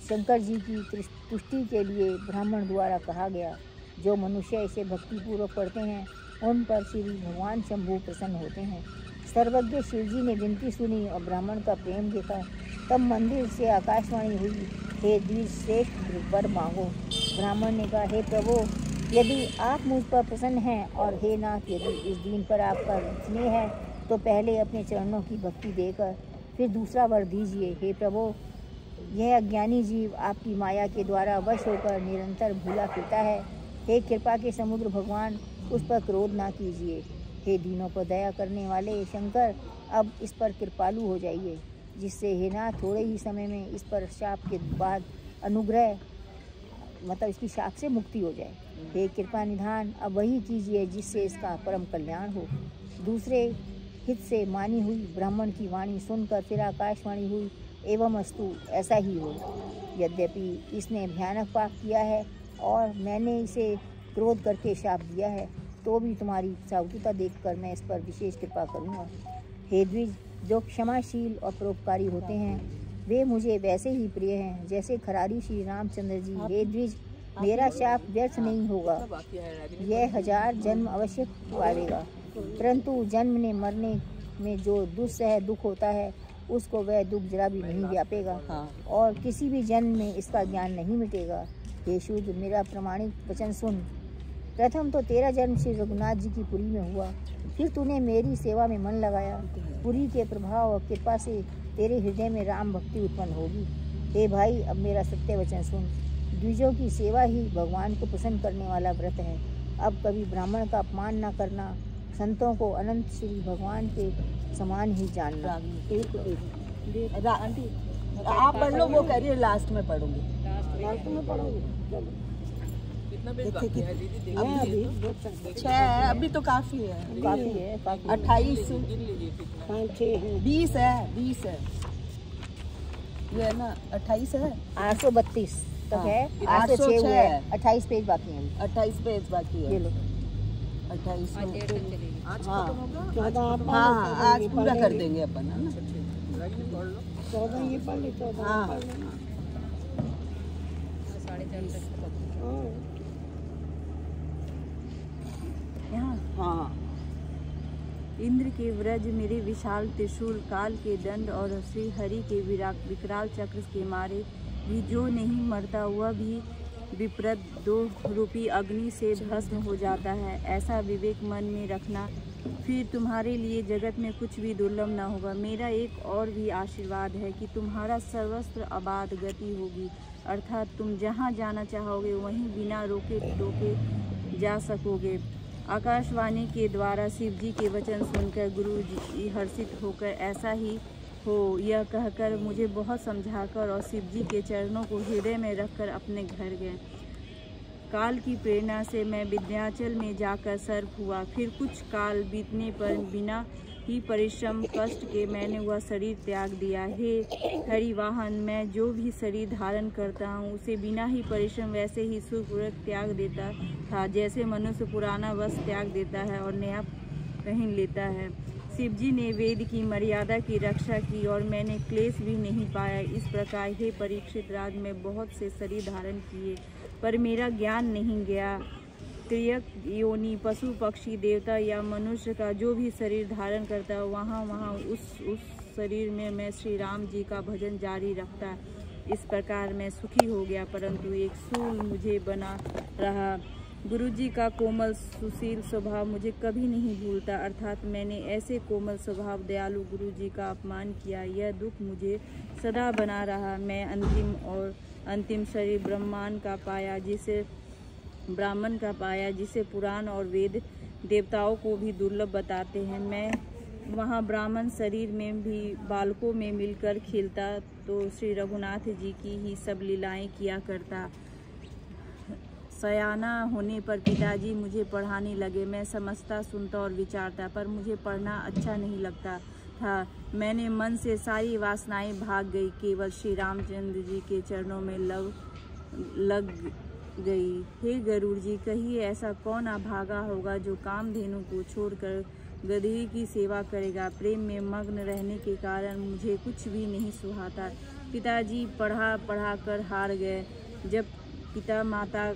शंकर जी की तुष्टि के लिए ब्राह्मण द्वारा कहा गया। जो मनुष्य इसे भक्तिपूर्वक पढ़ते हैं, उन पर श्री भगवान शंभु प्रसन्न होते हैं। सर्वज्ञ शिव जी ने विनती सुनी और ब्राह्मण का प्रेम देखा। तब मंदिर से आकाशवाणी हुई, हे द्विज श्रेष्ठ वर मांगो। ब्राह्मण ने कहा, हे प्रभु, यदि आप मुझ पर प्रसन्न हैं और हे नाथ, यदि इस दीन पर आपका स्नेह है तो पहले अपने चरणों की भक्ति देकर फिर दूसरा वर दीजिए। हे प्रभु, यह अज्ञानी जीव आपकी माया के द्वारा वश होकर निरंतर भूला फिरता है। हे कृपा के समुद्र भगवान, उस पर क्रोध ना कीजिए। हे दीनों पर दया करने वाले शंकर, अब इस पर कृपालु हो जाइए, जिससे हे नाथ थोड़े ही समय में इस पर शाप के बाद अनुग्रह मतलब इसकी शाप से मुक्ति हो जाए। हे कृपा निधान, अब वही कीजिए जिससे इसका परम कल्याण हो। दूसरे हित से मानी हुई ब्राह्मण की वाणी सुनकर फिर आकाशवाणी हुई, एवं अस्तु, ऐसा ही हो। यद्यपि इसने भयानक पाप किया है और मैंने इसे क्रोध करके शाप दिया है, तो भी तुम्हारी सावधता देखकर मैं इस पर विशेष कृपा करूँगा। हे द्विज, जो क्षमाशील और परोपकारी होते हैं, वे मुझे वैसे ही प्रिय हैं जैसे खरारी श्री रामचंद्र जी। हे द्विज, मेरा शाप व्यर्थ नहीं होगा, यह 1000 जन्म अवश्य पावेगा, परंतु जन्म ने मरने में जो दुस्सह दुख होता है उसको वह दुख जरा भी नहीं व्यापेगा और किसी भी जन्म में इसका ज्ञान नहीं मिटेगा। हे शूद्र, मेरा प्रमाणिक वचन सुन। प्रथम तो तेरा जन्म श्री रघुनाथ जी की पुरी में हुआ, फिर तूने मेरी सेवा में मन लगाया। पुरी के प्रभाव और कृपा से तेरे हृदय में राम भक्ति उत्पन्न होगी। हे भाई, अब मेरा सत्य वचन सुन। द्विजों की सेवा ही भगवान को प्रसन्न करने वाला व्रत है। अब कभी ब्राह्मण का अपमान न करना, संतों को अनंत श्री भगवान के समान ही जानना। आप पढ़ लो, वो कह रही है लास्ट में पढ़ूंगी। लास्ट में पढ़ोगे? कितना पेज बाकी है दीदी? अभी 6 अभी तो काफी है। 28 20 है, 20 है ये है ना, 28 है, 832 तक है, 806 806 हुए हैं, 28 पेज बाकी हैं। 28 पेज बाकी है। ये लो 28 आज हाँ खत्म होगा? 14 हाँ आज पूरा कर देंगे अपन, है ना? 14 ये पढ़ ली, 14 हाँ पढ़ ली। हाँ। इंद्र के व्रज मेरे विशाल त्रिशूल, काल के दंड और श्री हरि के विकराल चक्र के मारे भी जो नहीं मरता वह भी विप्रद 2 रूपी अग्नि से भस्म हो जाता है। ऐसा विवेक मन में रखना, फिर तुम्हारे लिए जगत में कुछ भी दुर्लभ न होगा। मेरा एक और भी आशीर्वाद है कि तुम्हारा सर्वस्त्र अबाध गति होगी, अर्थात तुम जहाँ जाना चाहोगे वहीं बिना रोके टोके जा सकोगे। आकाशवाणी के द्वारा शिव जी के वचन सुनकर गुरु जी हर्षित होकर ऐसा ही हो यह कहकर मुझे बहुत समझाकर और शिव जी के चरणों को हृदय में रखकर अपने घर गए। काल की प्रेरणा से मैं विंध्याचल में जाकर सर्प हुआ। फिर कुछ काल बीतने पर बिना ही परिश्रम कष्ट के मैंने वह शरीर त्याग दिया। हे हरिवाहन, मैं जो भी शरीर धारण करता हूँ उसे बिना ही परिश्रम वैसे ही सुखपूर्वक त्याग देता था जैसे मनुष्य पुराना वस्त्र त्याग देता है और नया पहन लेता है। शिव जी ने वेद की मर्यादा की रक्षा की और मैंने क्लेश भी नहीं पाया। इस प्रकार हे परीक्षित राज, मैं बहुत से शरीर धारण किए पर मेरा ज्ञान नहीं गया। त्रियक योनि, पशु पक्षी, देवता या मनुष्य का जो भी शरीर धारण करता है वहाँ उस शरीर में मैं श्री राम जी का भजन जारी रखता। इस प्रकार मैं सुखी हो गया, परंतु एक सूल मुझे बना रहा। गुरु जी का कोमल सुशील स्वभाव मुझे कभी नहीं भूलता, अर्थात मैंने ऐसे कोमल स्वभाव दयालु गुरु जी का अपमान किया, यह दुख मुझे सदा बना रहा। मैं अंतिम शरीर ब्रह्मांड का पाया जिसे पुराण और वेद देवताओं को भी दुर्लभ बताते हैं। मैं वहाँ ब्राह्मण शरीर में भी बालकों में मिलकर खेलता तो श्री रघुनाथ जी की ही सब लीलाएं किया करता। सयाना होने पर पिताजी मुझे पढ़ाने लगे। मैं समझता, सुनता और विचारता, पर मुझे पढ़ना अच्छा नहीं लगता था। मैंने मन से सारी वासनाएं भाग गई, केवल श्री रामचंद्र जी के चरणों में लग गई। हे गरुड़ जी, कहिए ऐसा कौन अभागा होगा जो कामधेनु को छोड़कर गदही की सेवा करेगा। प्रेम में मग्न रहने के कारण मुझे कुछ भी नहीं सुहाता। पिताजी पढ़ा कर हार गए। जब पिता माता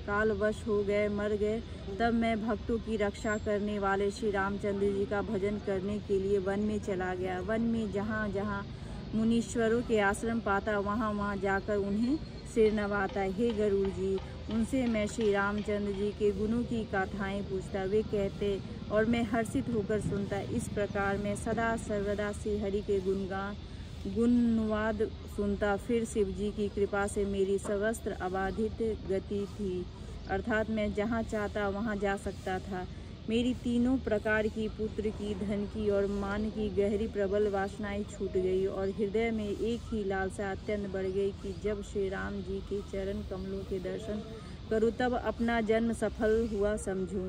कालवश हो गए, मर गए, तब मैं भक्तों की रक्षा करने वाले श्री रामचंद्र जी का भजन करने के लिए वन में चला गया। वन में जहाँ जहाँ मुनीश्वरों के आश्रम पाता वहाँ जाकर उन्हें सिर नवाता। हे गरुड़ जी, उनसे मैं श्री रामचंद्र जी के गुणों की गाथाएं पूछता, वे कहते और मैं हर्षित होकर सुनता। इस प्रकार मैं सदा सर्वदा श्री हरि के गुणवाद सुनता। फिर शिव जी की कृपा से मेरी सर्वस्त्र अबाधित गति थी, अर्थात मैं जहाँ चाहता वहाँ जा सकता था। मेरी तीनों प्रकार की पुत्र की, धन की और मान की गहरी प्रबल वासनाएं छूट गई और हृदय में एक ही लालसा अत्यंत बढ़ गई कि जब श्री राम जी के चरण कमलों के दर्शन करूँ तब अपना जन्म सफल हुआ समझूं।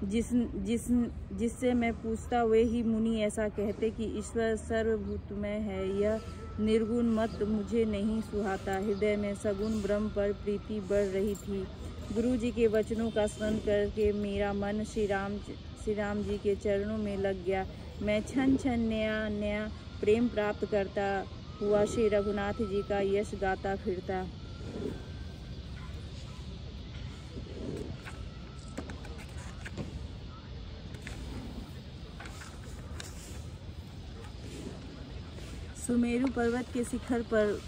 जिससे मैं पूछता वे ही मुनि ऐसा कहते कि ईश्वर सर्वभूतमय है, यह निर्गुण मत मुझे नहीं सुहाता। हृदय में सगुण ब्रह्म पर प्रीति बढ़ रही थी। गुरु जी के वचनों का स्मरण करके मेरा मन श्री राम जी के चरणों में लग गया। मैं क्षण क्षण नया नया प्रेम प्राप्त करता हुआ श्री रघुनाथ जी का यश गाता फिरता। सुमेरु पर्वत के शिखर पर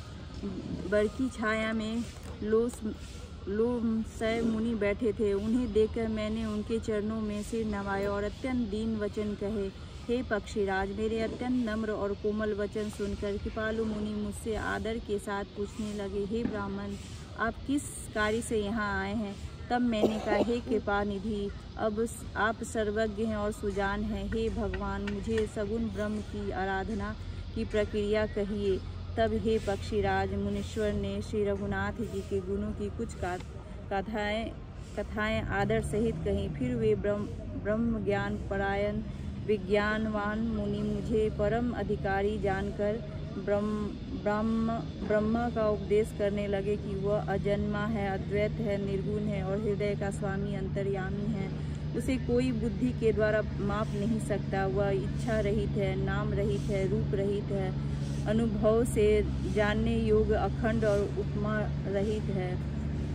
बरकी छाया में लोमशय मुनि बैठे थे। उन्हें देखकर मैंने उनके चरणों में सिर नवाया और अत्यंत दीन वचन कहे। हे पक्षीराज, मेरे अत्यंत नम्र और कोमल वचन सुनकर कृपालु मुनि मुझसे आदर के साथ पूछने लगे, हे ब्राह्मण, आप किस कार्य से यहाँ आए हैं? तब मैंने कहा, हे कृपा निधि, अब आप सर्वज्ञ हैं और सुजान हैं। हे भगवान, मुझे सगुण ब्रह्म की आराधना की प्रक्रिया कहिए। तब हे पक्षीराज, मुनीश्वर ने श्री रघुनाथ जी के गुणों की कुछ कथाएं आदर सहित कहीं। फिर वे ब्रह्म ज्ञान परायण विज्ञानवान मुनि मुझे परम अधिकारी जानकर ब्रह्म का उपदेश करने लगे कि वह अजन्मा है, अद्वैत है, निर्गुण है और हृदय का स्वामी अंतर्यामी है। उसे कोई बुद्धि के द्वारा माप नहीं सकता। वह इच्छा रहित है, नाम रहित है, रूप रहित है, अनुभव से जानने योग्य अखंड और उपमा रहित है।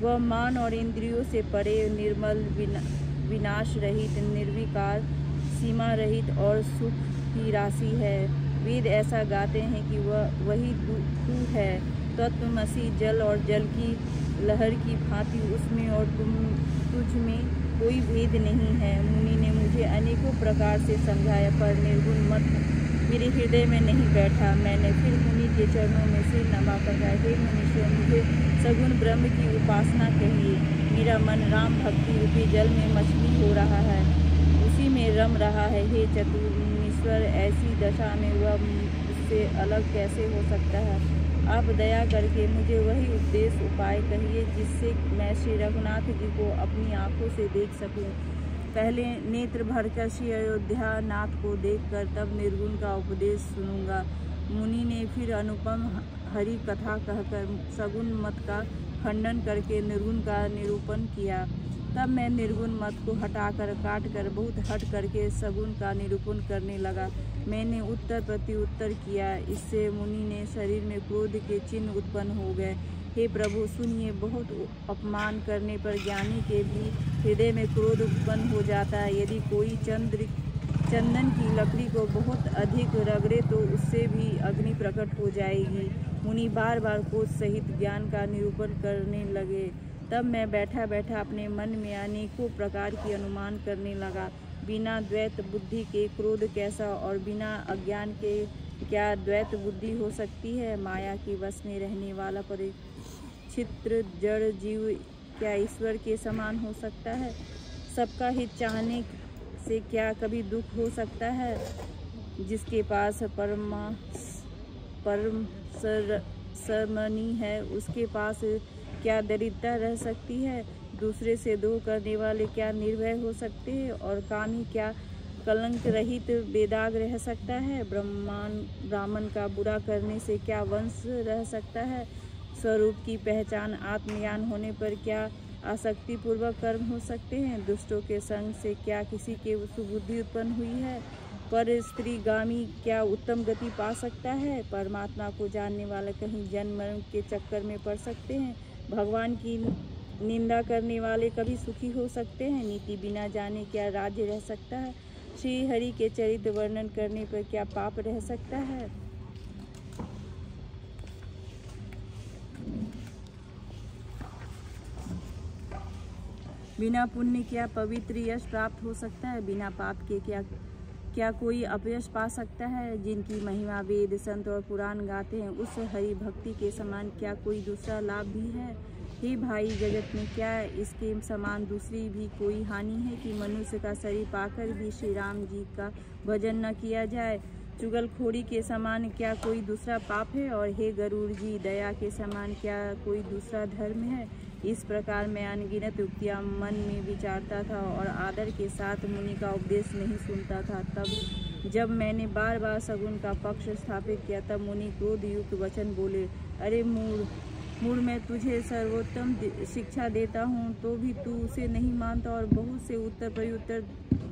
वह मान और इंद्रियों से परे, निर्मल, विनाश रहित, निर्विकार, सीमा रहित और सुख की राशि है। वेद ऐसा गाते हैं कि वह वही तू है, तत्वमसि। जल और जल की लहर की भांति उसमें और तुझ में कोई भेद नहीं है। मुनि ने मुझे अनेकों प्रकार से समझाया, पर निर्गुण मत मेरे हृदय में नहीं बैठा। मैंने फिर मुनि के चरणों में सिर नवाकर कहा, हे मुनीश्वर, मुझे सगुण ब्रह्म की उपासना कहिए। मेरा मन राम भक्ति रूपी जल में मछली हो रहा है, उसी में रम रहा है। हे चतुर्मुनीश्वर, ऐसी दशा में वह उससे अलग कैसे हो सकता है? आप दया करके मुझे वही उपदेश उपाय कहिए जिससे मैं श्री रघुनाथ जी को अपनी आंखों से देख सकूं। पहले नेत्र भरकर श्री अयोध्या नाथ को देखकर तब निर्गुण का उपदेश सुनूंगा। मुनि ने फिर अनुपम हरि कथा कहकर सगुण मत का खंडन करके निर्गुण का निरूपण किया। तब मैं निर्गुण मत को हटाकर काट कर बहुत हट करके सगुण का निरूपण करने लगा। मैंने उत्तर प्रति उत्तर किया। इससे मुनि ने शरीर में क्रोध के चिन्ह उत्पन्न हो गए। हे प्रभु, सुनिए, बहुत अपमान करने पर ज्ञानी के भी हृदय में क्रोध उत्पन्न हो जाता है। यदि कोई चंदन की लकड़ी को बहुत अधिक रगड़े तो उससे भी अग्नि प्रकट हो जाएगी। मुनि बार बार क्रोध सहित ज्ञान का निरूपण करने लगे। तब मैं बैठा बैठा अपने मन में अनेकों प्रकार की अनुमान करने लगा। बिना द्वैत बुद्धि के क्रोध कैसा, और बिना अज्ञान के क्या द्वैत बुद्धि हो सकती है? माया के वश में रहने वाला परिचित्र जड़ जीव क्या ईश्वर के समान हो सकता है? सबका हित चाहने से क्या कभी दुख हो सकता है? जिसके पास परम सरमनी है, उसके पास क्या दरिद्रता रह सकती है? दूसरे से द्रोह करने वाले क्या निर्भय हो सकते हैं? और कामी क्या कलंक रहित बेदाग रह सकता है? ब्राह्मण का बुरा करने से क्या वंश रह सकता है? स्वरूप की पहचान आत्मज्ञान होने पर क्या आसक्ति पूर्वक कर्म हो सकते हैं? दुष्टों के संग से क्या किसी के सुबुद्धि उत्पन्न हुई है? पर स्त्रीगामी क्या उत्तम गति पा सकता है? परमात्मा को जानने वाले कहीं जन्म मरण के चक्कर में पड़ सकते हैं? भगवान की निंदा करने वाले कभी सुखी हो सकते हैं? नीति बिना जाने क्या राज्य रह सकता है? श्री हरि के चरित्र वर्णन करने पर क्या पाप रह सकता है? बिना पुण्य क्या पवित्र यश प्राप्त हो सकता है? बिना पाप के क्या कोई अपयश पा सकता है? जिनकी महिमा वेद संत और पुराण गाते हैं, उस हरि भक्ति के समान क्या कोई दूसरा लाभ भी है? हे भाई, जगत में क्या इसके समान दूसरी भी कोई हानि है कि मनुष्य का शरीर पाकर भी श्री राम जी का भजन न किया जाए? चुगलखोरी के समान क्या कोई दूसरा पाप है? और हे गरुड़ जी, दया के समान क्या कोई दूसरा धर्म है? इस प्रकार मैं अनगिनत युक्तियाँ मन में विचारता था और आदर के साथ मुनि का उपदेश नहीं सुनता था। तब जब मैंने बार बार सगुण का पक्ष स्थापित किया, तब मुनि क्रोध युक्त वचन बोले, अरे मूढ़, मैं तुझे सर्वोत्तम शिक्षा देता हूँ तो भी तू उसे नहीं मानता और बहुत से उत्तर प्रत्युत्तर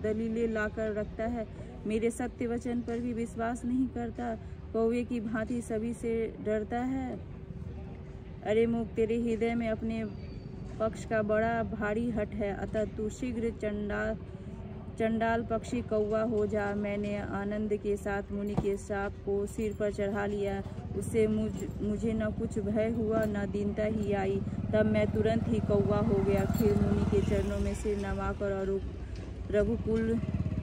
दलीलें लाकर रखता है। मेरे सत्य वचन पर भी विश्वास नहीं करता, कौवे की भांति सभी से डरता है। अरे मूक, तेरे हृदय में अपने पक्ष का बड़ा भारी हठ है, अतः तू शीघ्र चंडाल पक्षी कौवा हो जा। मैंने आनंद के साथ मुनि के शाप को सिर पर चढ़ा लिया। उससे मुझे न कुछ भय हुआ न दीनता ही आई। तब मैं तुरंत ही कौवा हो गया। फिर मुनि के चरणों में सिर नवाकर और रघुकुल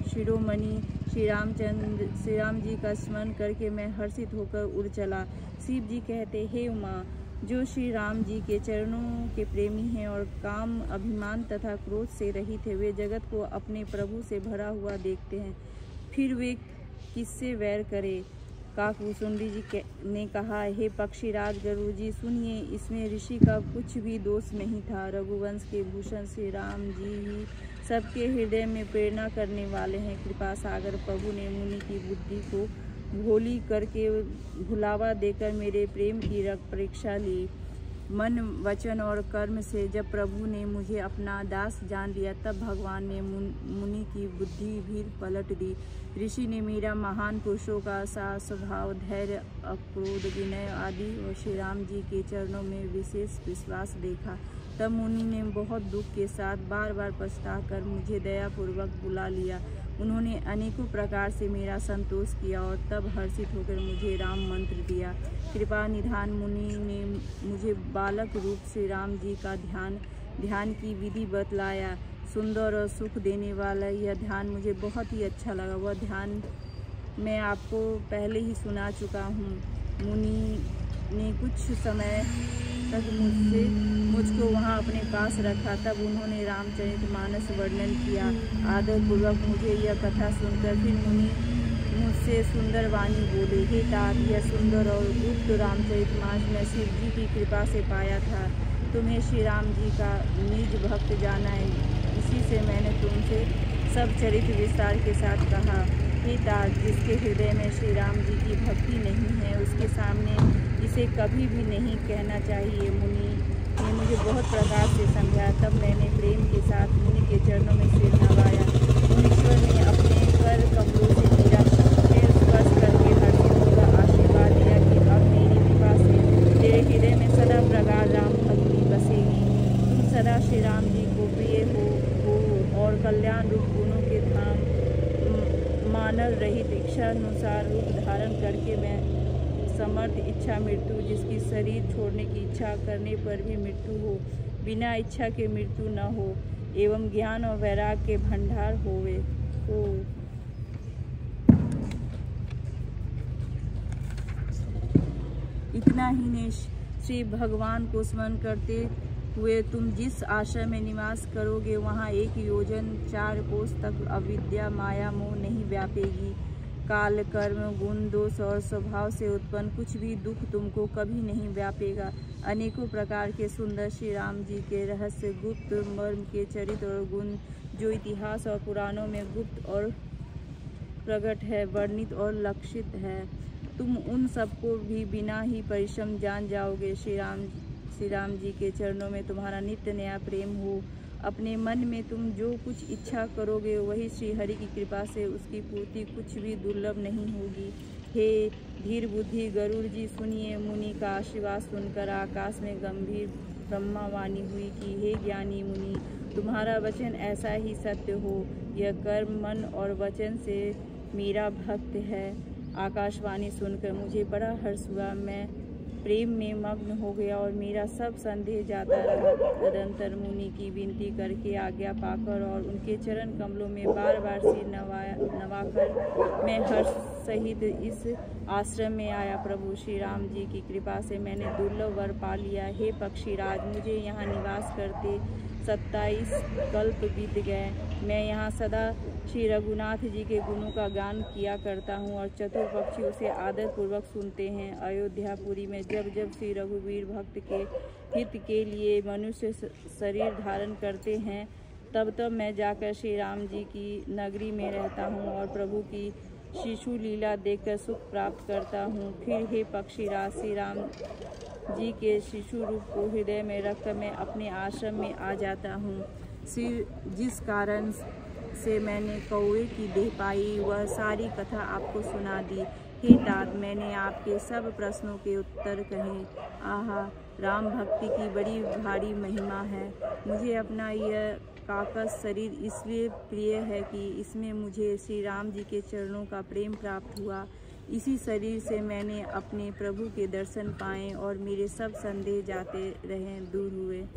शिरोमणि श्री राम जी का स्मरण करके मैं हर्षित होकर उड़ चला। शिव जी कहते, हे उमा, जो श्री राम जी के चरणों के प्रेमी हैं और काम, अभिमान तथा क्रोध से रहित थे, वे जगत को अपने प्रभु से भरा हुआ देखते हैं, फिर वे किससे वैर करे। काकभूषुंडी जी ने कहा, हे पक्षीराज गरुड़ जी, सुनिए, इसमें ऋषि का कुछ भी दोष नहीं था। रघुवंश के भूषण श्री राम जी ही सबके हृदय में प्रेरणा करने वाले हैं। कृपा सागर प्रभु ने मुनि की बुद्धि को भोली करके भुलावा देकर मेरे प्रेम की परीक्षा ली। मन, वचन और कर्म से जब प्रभु ने मुझे अपना दास जान लिया, तब भगवान ने मुनि की बुद्धि भी पलट दी। ऋषि ने मेरा महान पुरुषों का साहस, स्वभाव, धैर्य, अक्रोध, विनय आदि और श्री राम जी के चरणों में विशेष विश्वास देखा। तब मुनि ने बहुत दुख के साथ बार बार पछताकर मुझे दयापूर्वक बुला लिया। उन्होंने अनेकों प्रकार से मेरा संतोष किया और तब हर्षित होकर मुझे राम मंत्र दिया। कृपा निधान मुनि ने मुझे बालक रूप से राम जी का ध्यान की विधि बतलाया। सुंदर और सुख देने वाला यह ध्यान मुझे बहुत ही अच्छा लगा। वह ध्यान मैं आपको पहले ही सुना चुका हूँ। मुनि ने कुछ समय तक मुझको वहाँ अपने पास रखा। तब उन्होंने रामचरितमानस वर्णन किया। आदरपूर्वक मुझे यह कथा सुनकर फिर मुनि मुझसे सुंदर वाणी बोले, हे तात, यह सुंदर और गुप्त रामचरितमानस मैं शिव जी की कृपा से पाया था। तुम्हें श्री राम जी का निज भक्त जाना है, इसी से मैंने तुमसे सब चरित्र विस्तार के साथ कहा। हे तात, जिसके हृदय में श्री राम जी की भक्ति नहीं है, उसके सामने इसे कभी भी नहीं कहना चाहिए। मुनि ने मुझे बहुत प्रकार से समझाया। तब मैंने प्रेम के साथ मुनि के चरणों में सिर नवाया। मुनीश्वर ने अपने कर कमलों से मेरा पैर स्पर्श करके हर्षित होकर आशीर्वाद दिया कि अब मेरी कृपा से तेरे हृदय में सदा प्रगाढ़ राम भक्ति बसेगी। तुम सदा श्री राम जी को प्रिय हो और कल्याण रूप गुणों के धाम मानव रहित इच्छानुसार रूप धारण करके मैं समर्थ इच्छा मृत्यु, जिसकी शरीर छोड़ने की इच्छा करने पर भी मृत्यु हो, बिना इच्छा के मृत्यु न हो, एवं ज्ञान और वैराग्य के भंडार होवे। इतना ही ने श्री भगवान को स्मरण करते हुए तुम जिस आश्रम में निवास करोगे, वहाँ 1 योजन 4 कोस तक अविद्या, माया, मोह नहीं व्यापेगी। काल, कर्म, गुण, दोष और स्वभाव से उत्पन्न कुछ भी दुख तुमको कभी नहीं व्यापेगा। अनेकों प्रकार के सुंदर श्री राम जी के रहस्य, गुप्त मर्म के चरित्र और गुण, जो इतिहास और पुराणों में गुप्त और प्रकट है, वर्णित और लक्षित है, तुम उन सबको भी बिना ही परिश्रम जान जाओगे। श्री राम जी के चरणों में तुम्हारा नित्य नया प्रेम हो। अपने मन में तुम जो कुछ इच्छा करोगे, वही श्री हरि की कृपा से उसकी पूर्ति कुछ भी दुर्लभ नहीं होगी। हे धीर बुद्धि गरुड़ जी, सुनिए। मुनि का आशीर्वाद सुनकर आकाश में गंभीर ब्रह्मावाणी हुई कि हे ज्ञानी मुनि, तुम्हारा वचन ऐसा ही सत्य हो। यह कर्म, मन और वचन से मेरा भक्त है। आकाशवाणी सुनकर मुझे बड़ा हर्ष हुआ। मैं प्रेम में मग्न हो गया और मेरा सब संदेह जाता रहा। तदंतर मुनि की विनती करके आज्ञा पाकर और उनके चरण कमलों में बार बार सिर नवाकर मैं हर्ष सहित इस आश्रम में आया। प्रभु श्री राम जी की कृपा से मैंने दुर्लभ वर पा लिया। हे पक्षीराज, मुझे यहाँ निवास करते 27 कल्प बीत गए। मैं यहाँ सदा श्री रघुनाथ जी के गुणों का गान किया करता हूँ और चतुर पक्षी उसे आदरपूर्वक सुनते हैं। अयोध्यापुरी में जब जब श्री रघुवीर भक्त के हित के लिए मनुष्य शरीर धारण करते हैं, तब तब मैं जाकर श्री राम जी की नगरी में रहता हूँ और प्रभु की शिशु लीला देखकर सुख प्राप्त करता हूँ। फिर हे पक्षीराज, श्री राम जी के शिशु रूप को हृदय में रखकर मैं अपने आश्रम में आ जाता हूँ। जिस कारण से मैंने कौवे की देह पाई वह सारी कथा आपको सुना दी। हे तात, मैंने आपके सब प्रश्नों के उत्तर कहे। आहा, राम भक्ति की बड़ी भारी महिमा है। मुझे अपना यह काकस शरीर इसलिए प्रिय है कि इसमें मुझे श्री राम जी के चरणों का प्रेम प्राप्त हुआ। इसी शरीर से मैंने अपने प्रभु के दर्शन पाए और मेरे सब संदेह जाते रहे, दूर हुए।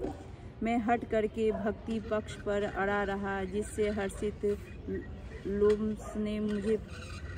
मैं हट करके भक्ति पक्ष पर अड़ा रहा, जिससे हर्षित लोम्स ने मुझे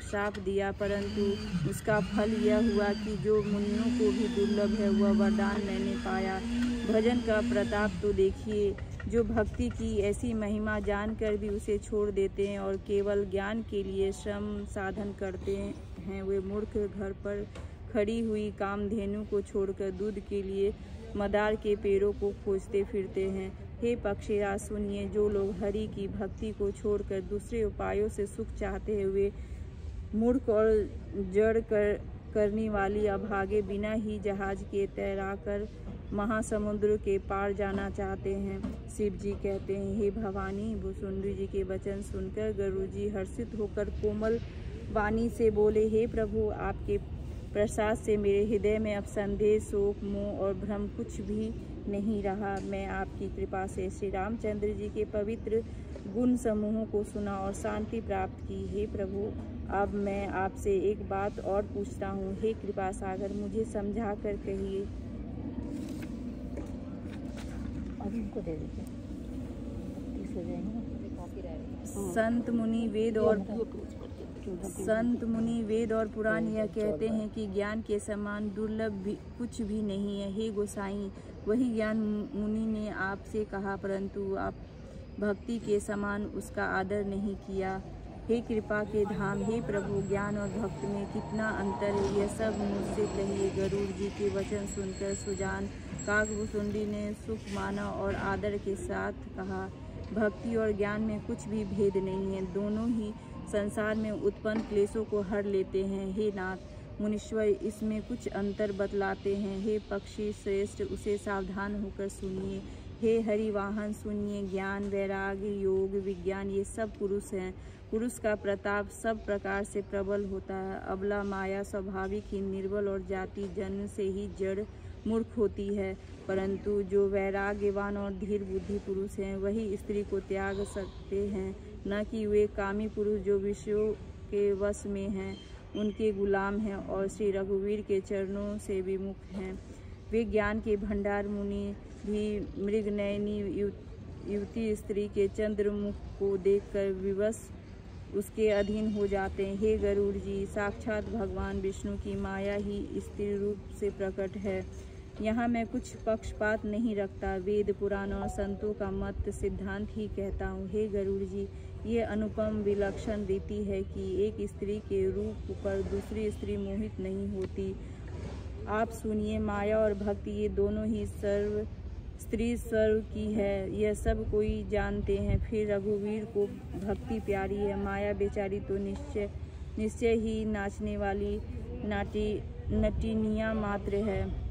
श्राप दिया, परंतु उसका फल यह हुआ कि जो मुनियों को भी दुर्लभ है वह वरदान मैंने पाया। भजन का प्रताप तो देखिए, जो भक्ति की ऐसी महिमा जानकर भी उसे छोड़ देते हैं और केवल ज्ञान के लिए श्रम साधन करते हैं, वे मूर्ख घर पर खड़ी हुई कामधेनु को छोड़कर दूध के लिए मदार के पेड़ों को खोजते फिरते हैं। हे पक्षीराज सुनिए, जो लोग हरि की भक्ति को छोड़कर दूसरे उपायों से सुख चाहते हैं, वे मूर्ख और जड़ करने वाली अभागे बिना ही जहाज के तैराकर महासमुद्र के पार जाना चाहते हैं। शिव जी कहते हैं, हे भवानी, भुसुंडी जी के वचन सुनकर गरुड़ जी हर्षित होकर कोमल वाणी से बोले, हे प्रभु, आपके प्रसाद से मेरे हृदय में अब संदेह, शोक, मोह और भ्रम कुछ भी नहीं रहा। मैं आपकी कृपा से श्री रामचंद्र जी के पवित्र गुण समूहों को सुना और शांति प्राप्त की। हे प्रभु, अब मैं आपसे एक बात और पूछता हूँ। हे कृपा सागर, मुझे समझा कर कहिए। इनको दे दीजिए, 30 हो जाएंगे। संत मुनि वेद और पुराण यह कहते हैं कि ज्ञान के समान दुर्लभ भी कुछ भी नहीं है। हे गोसाई, वही ज्ञान मुनि ने आपसे कहा, परंतु आप भक्ति के समान उसका आदर नहीं किया। हे कृपा के धाम, हे प्रभु, ज्ञान और भक्ति में कितना अंतर है, यह सब मुझसे कहिए। गरुड़ जी के वचन सुनकर सुजान काकभुसुंडी ने सुख माना और आदर के साथ कहा, भक्ति और ज्ञान में कुछ भी भेद नहीं है, दोनों ही संसार में उत्पन्न क्लेशों को हर लेते हैं। हे नाथ, मुनीश्वर इसमें कुछ अंतर बतलाते हैं। हे पक्षी श्रेष्ठ, उसे सावधान होकर सुनिए। हे हरिवाहन सुनिए, ज्ञान, वैराग्य, योग, विज्ञान ये सब पुरुष हैं। पुरुष का प्रताप सब प्रकार से प्रबल होता है। अबला माया स्वाभाविक ही निर्बल और जाति जन्म से ही जड़ मूर्ख होती है, परंतु जो वैराग्यवान और धीर बुद्धि पुरुष हैं वही स्त्री को त्याग सकते हैं, न कि वे कामी पुरुष जो विषयों के वश में हैं, उनके गुलाम हैं और श्री रघुवीर के चरणों से विमुख हैं। वे ज्ञान के भंडार मुनि भी मृगनयनी युवती स्त्री के चंद्रमुख को देखकर विवश उसके अधीन हो जाते हैं। हे गरुड़ जी, साक्षात भगवान विष्णु की माया ही स्त्री रूप से प्रकट है। यहाँ मैं कुछ पक्षपात नहीं रखता, वेद पुराण और संतों का मत सिद्धांत ही कहता हूँ। हे गरुड़ जी, ये अनुपम विलक्षण रीति है कि एक स्त्री के रूप पर दूसरी स्त्री मोहित नहीं होती। आप सुनिए, माया और भक्ति ये दोनों ही स्त्री सर्व की है, यह सब कोई जानते हैं। फिर रघुवीर को भक्ति प्यारी है, माया बेचारी तो निश्चय ही नाचने वाली नटिनिया मात्र है।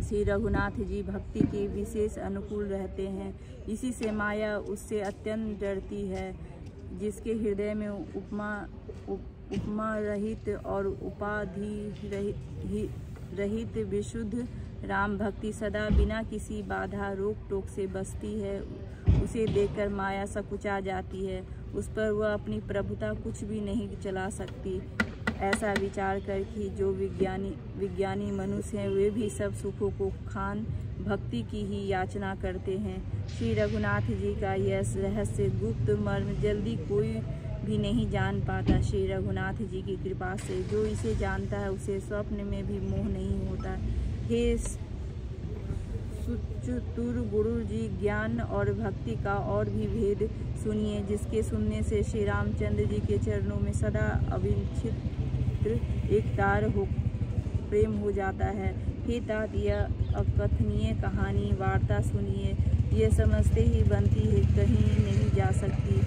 श्री रघुनाथ जी भक्ति के विशेष अनुकूल रहते हैं, इसी से माया उससे अत्यंत डरती है। जिसके हृदय में उपमा रहित और उपाधि रहित विशुद्ध राम भक्ति सदा बिना किसी बाधा रोक टोक से बसती है, उसे देखकर माया सकुचा जाती है, उस पर वह अपनी प्रभुता कुछ भी नहीं चला सकती। ऐसा विचार कर कि जो विज्ञानी मनुष्य हैं वे भी सब सुखों को खान भक्ति की ही याचना करते हैं। श्री रघुनाथ जी का यह रहस्य गुप्त मर्म जल्दी कोई भी नहीं जान पाता। श्री रघुनाथ जी की कृपा से जो इसे जानता है उसे स्वप्न में भी मोह नहीं होता। हे सुचतुर गुरु जी, ज्ञान और भक्ति का और भी भेद सुनिए, जिसके सुनने से श्री रामचंद्र जी के चरणों में सदा अविच्छिन्न एक तार हो प्रेम हो जाता है। हे तात, यह अकथनीय कहानी वार्ता सुनिए, यह समझते ही बनती है, कहीं नहीं जा सकती।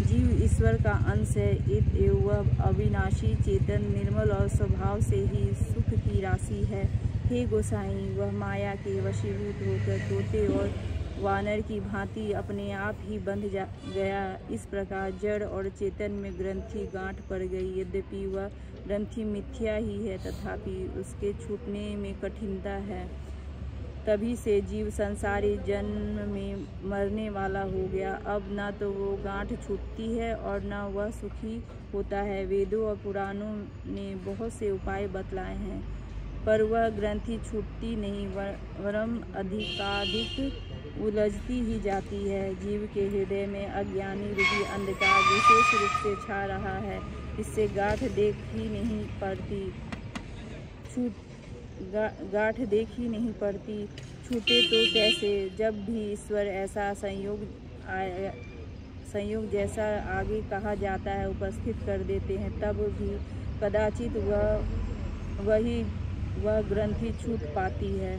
जीव ईश्वर का अंश है, वह अविनाशी चेतन निर्मल और स्वभाव से ही सुख की राशि है। हे गोसाई, वह माया के वशीभूत होकर तोते और वानर की भांति अपने आप ही बंध गया। इस प्रकार जड़ और चेतन में ग्रंथि गांठ पड़ गई। यद्यपि वह ग्रंथि मिथ्या ही है, तथापि उसके छूटने में कठिनता है। तभी से जीव संसारी जन्म में मरने वाला हो गया। अब न तो वो गांठ छूटती है और न वह सुखी होता है। वेदों और पुराणों ने बहुत से उपाय बतलाए हैं, पर वह ग्रंथि छूटती नहीं, वरम अधिकाधिक उलझती ही जाती है। जीव के हृदय में अज्ञानी रूपी अंधकार विशेष रूप से छा रहा है। इससे गांठ देख ही नहीं पड़ती, छूटे तो कैसे? जब भी ईश्वर ऐसा संयोग जैसा आगे कहा जाता है उपस्थित कर देते हैं, तब भी कदाचित वह ग्रंथि छूट पाती है।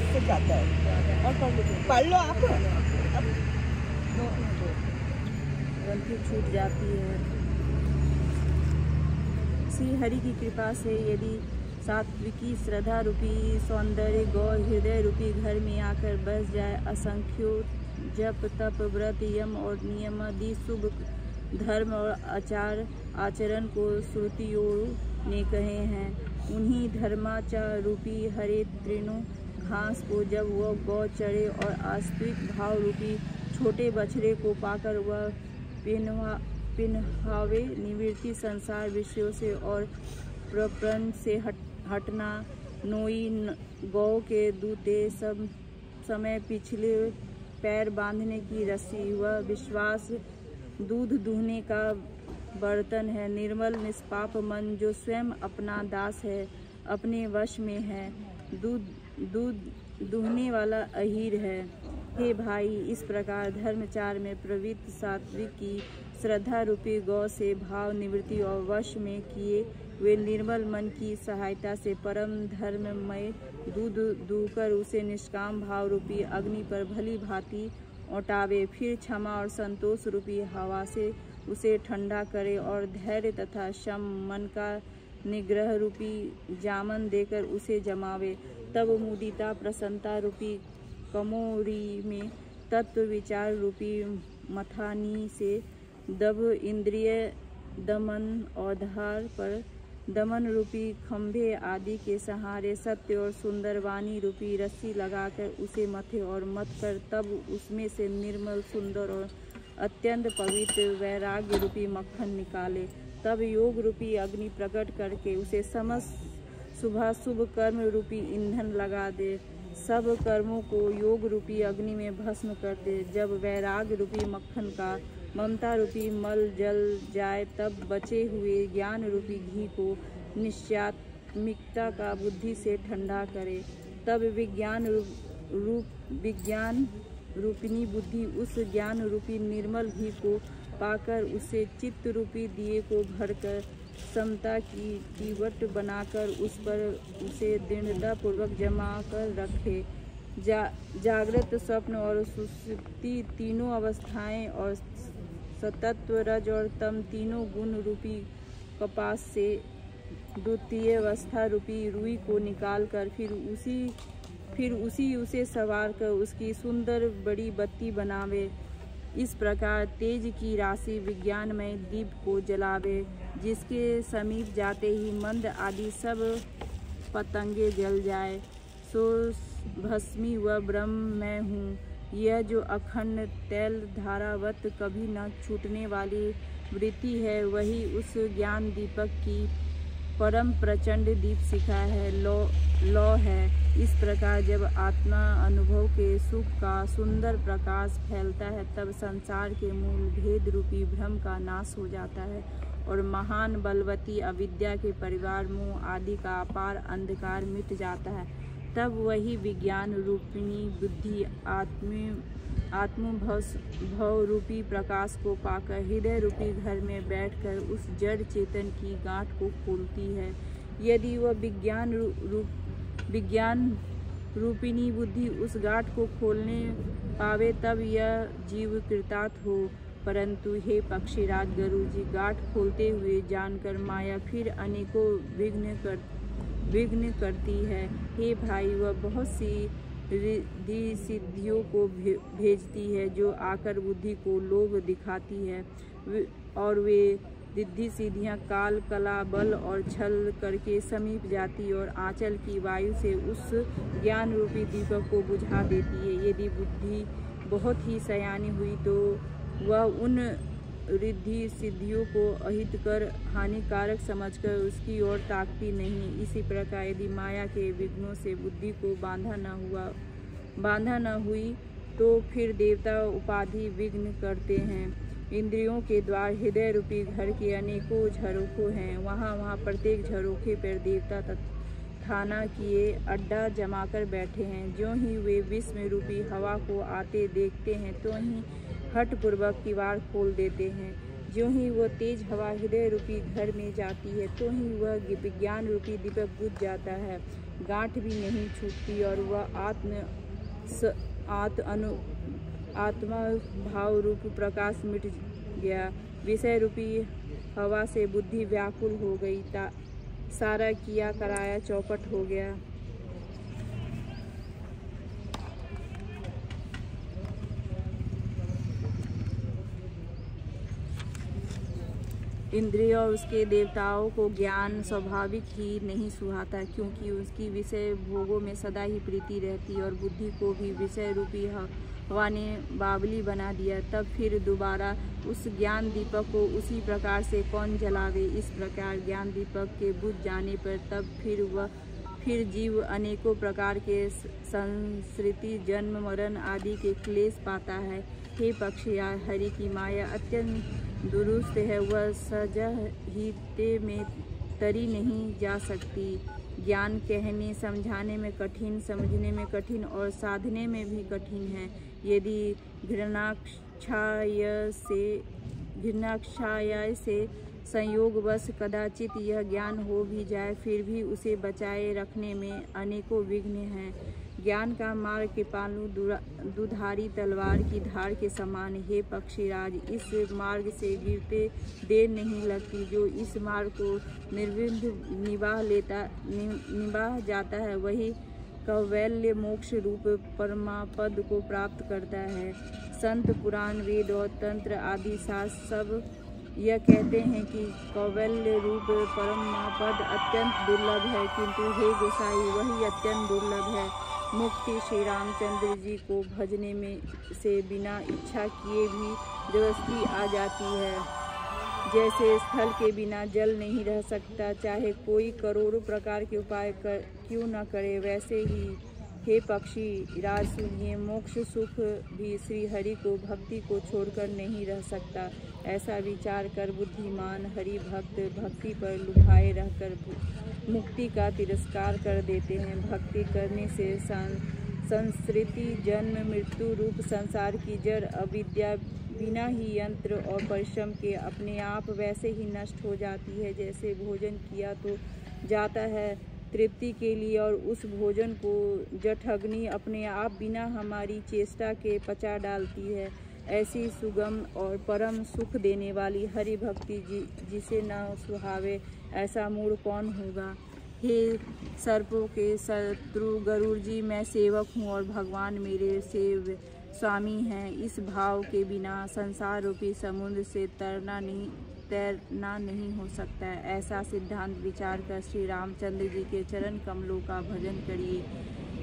से जाता है और पढ़ लो आप। ग्रंथि छूट जाती है। श्री हरि की कृपा से यदि सात्विकी श्रद्धा रूपी सौंदर्य गौ हृदय रूपी घर में आकर बस जाए, असंख्यो जप तप व्रत यम और नियम आदि शुभ धर्म और आचरण को श्रुतियों ने कहे हैं, उन्हीं धर्माचार रूपी हरे तृणों घास को जब वह गौ चढ़े और आस्तिक भाव रूपी छोटे बछड़े को पाकर वह पिन्हावे, निवृत्ति संसार विषयों से और प्रपंच से हटना, नोई गौ के दूते सब समय पिछले पैर बांधने की रस्सी, वह विश्वास दूध दूहने का बर्तन है, निर्मल निष्पाप मन जो स्वयं अपना दास है, अपने वश में है, दूध दूहने वाला अहीर है। हे भाई, इस प्रकार धर्मचार में प्रवृत्त सात्विक की श्रद्धा रूपी गौ से भाव निवृत्ति और वश में किए वे निर्मल मन की सहायता से परम धर्ममय दूध दूकर उसे निष्काम भाव रूपी अग्नि पर भली भांति औटावे, फिर क्षमा और संतोष रूपी हवा से उसे ठंडा करे और धैर्य तथा शम मन का निग्रह रूपी जामन देकर उसे जमावे। तब मुदिता प्रसन्नता रूपी कमोरी में तत्व विचार रूपी मथानी से दब इंद्रिय दमन और धार पर दमन रूपी खंभे आदि के सहारे सत्य और सुंदर वाणी रूपी रस्सी लगाकर उसे मथे और मत कर तब उसमें से निर्मल सुंदर और अत्यंत पवित्र वैराग्य रूपी मक्खन निकाले। तब योग रूपी अग्नि प्रकट करके उसे समस्त शुभाशुभ कर्म रूपी ईंधन लगा दे, सब कर्मों को योग रूपी अग्नि में भस्म कर दे। जब वैराग्य रूपी मक्खन का ममता रूपी मल जल जाए, तब बचे हुए ज्ञान रूपी घी को निश्चात्मिकता का बुद्धि से ठंडा करे। तब विज्ञान रूपिणी बुद्धि उस ज्ञान रूपी निर्मल घी को पाकर उसे चित्त रूपी दिए को भरकर समता की तीवट बनाकर उस पर उसे दृढ़ता पूर्वक जमा कर रखे। जागृत स्वप्न और सुषुप्ति तीनों अवस्थाएं और सतत्व रज और तम तीनों गुण रूपी कपास से द्वितीय अवस्था रूपी रुई को निकालकर फिर उसे सवार कर उसकी सुंदर बड़ी बत्ती बनावे। इस प्रकार तेज की राशि विज्ञानमय दीप को जलावे, जिसके समीप जाते ही मंद आदि सब पतंगे जल जाए। सो भस्मी व ब्रह्म मैं हूँ, यह जो अखंड तैल धारावत कभी न छूटने वाली वृत्ति है, वही उस ज्ञान दीपक की परम प्रचंड दीप शिखा है, लौ है। इस प्रकार जब आत्मा अनुभव के सुख का सुंदर प्रकाश फैलता है, तब संसार के मूल भेद रूपी भ्रम का नाश हो जाता है और महान बलवती अविद्या के परिवार मोह आदि का अपार अंधकार मिट जाता है। तब वही विज्ञान रूपिणी बुद्धि आत्मभव रूपी प्रकाश को पाकर हृदय रूपी घर में बैठकर उस जड़ चेतन की गांठ को खोलती है। यदि वह विज्ञान रूपिणी बुद्धि उस गांठ को खोलने पावे, तब यह जीव कृतार्थ हो परंतु हे पक्षीराज गुरुजी, गांठ खोलते हुए जानकर माया फिर अनेकों विघ्न करती है। हे भाई, वह बहुत सी रिद्धि सिद्धियों को भेजती है जो आकर बुद्धि को लोभ दिखाती है, और वे रिद्धि सिद्धियाँ काल, कला, बल और छल करके समीप जाती और आंचल की वायु से उस ज्ञान रूपी दीपक को बुझा देती है। यदि बुद्धि बहुत ही सयानी हुई तो वह उन रिद्धि सिद्धियों को अहितकर, हानिकारक समझकर उसकी ओर ताकती नहीं। इसी प्रकार यदि माया के विघ्नों से बुद्धि को बांधा न हुई तो फिर देवता उपाधि विघ्न करते हैं। इंद्रियों के द्वार हृदय रूपी घर के अनेकों झरोखे हैं। वहाँ प्रत्येक झरोखे पर देवता थाना किए अड्डा जमाकर बैठे हैं। जो ही वे विश्व रूपी हवा को आते देखते हैं तो ही हठपूर्वक किवाड़ खोल देते हैं। जो ही वह तेज हवा हृदय रूपी घर में जाती है तो ही वह विज्ञान रूपी दीपक बुझ जाता है, गांठ भी नहीं छूटती और वह आत्मा भाव रूप प्रकाश मिट गया। विषय रूपी हवा से बुद्धि व्याकुल हो गई, सारा किया कराया चौपट हो गया। इंद्रिय और उसके देवताओं को ज्ञान स्वाभाविक ही नहीं सुहाता, क्योंकि उसकी विषय भोगों में सदा ही प्रीति रहती और बुद्धि को भी विषय रूपी हवा ने बावली बना दिया। तब फिर दोबारा उस ज्ञान दीपक को उसी प्रकार से कौन जलावे। इस प्रकार ज्ञान दीपक के बुझ जाने पर तब फिर जीव अनेकों प्रकार के संस्कृति, जन्म, मरण आदि के क्लेश पाता है। हे पक्षी, हरि की माया अत्यंत दुरुस्त है, वह सजहिते में तरी नहीं जा सकती। ज्ञान कहने समझाने में कठिन, समझने में कठिन और साधने में भी कठिन है। यदि घृणाक्षाय से संयोगवश कदाचित यह ज्ञान हो भी जाए, फिर भी उसे बचाए रखने में अनेकों विघ्न हैं। ज्ञान का मार्ग कृपालु दुधारी तलवार की धार के समान। हे पक्षीराज, इस मार्ग से गिरते देर नहीं लगती। जो इस मार्ग को निर्विघ्न निभा जाता है वही कैवल्य मोक्ष रूप परमापद को प्राप्त करता है। संत, पुराण, वेद और तंत्र आदि शास्त्र सब यह कहते हैं कि कैवल्य रूप परमापद अत्यंत दुर्लभ है, किंतु हे गोसाई, वही अत्यंत दुर्लभ है। मुक्ति श्री रामचंद्र जी को भजने में से बिना इच्छा किए भी जबरदस्ती आ जाती है। जैसे स्थल के बिना जल नहीं रह सकता, चाहे कोई करोड़ों प्रकार के उपाय क्यों न करे, वैसे ही हे पक्षी राज सुनिए, मोक्ष सुख भी श्री हरि को भक्ति को छोड़कर नहीं रह सकता। ऐसा विचार कर बुद्धिमान हरि भक्त भक्ति पर लुभाए रहकर मुक्ति का तिरस्कार कर देते हैं। भक्ति करने से संस्कृति, जन्म, मृत्यु रूप संसार की जड़ अविद्या बिना ही यंत्र और परिश्रम के अपने आप वैसे ही नष्ट हो जाती है जैसे भोजन किया तो जाता है तृप्ति के लिए, और उस भोजन को जठग्नि अपने आप बिना हमारी चेष्टा के पचा डालती है। ऐसी सुगम और परम सुख देने वाली हरि भक्ति जिसे न सुहावे, ऐसा मूढ़ कौन होगा। हे सर्पों के शत्रु गरुड़ जी, मैं सेवक हूँ और भगवान मेरे सेव स्वामी हैं। इस भाव के बिना संसार रूपी समुद्र से तैरना नहीं हो सकता है। ऐसा सिद्धांत विचार कर श्री रामचंद्र जी के चरण कमलों का भजन करिए,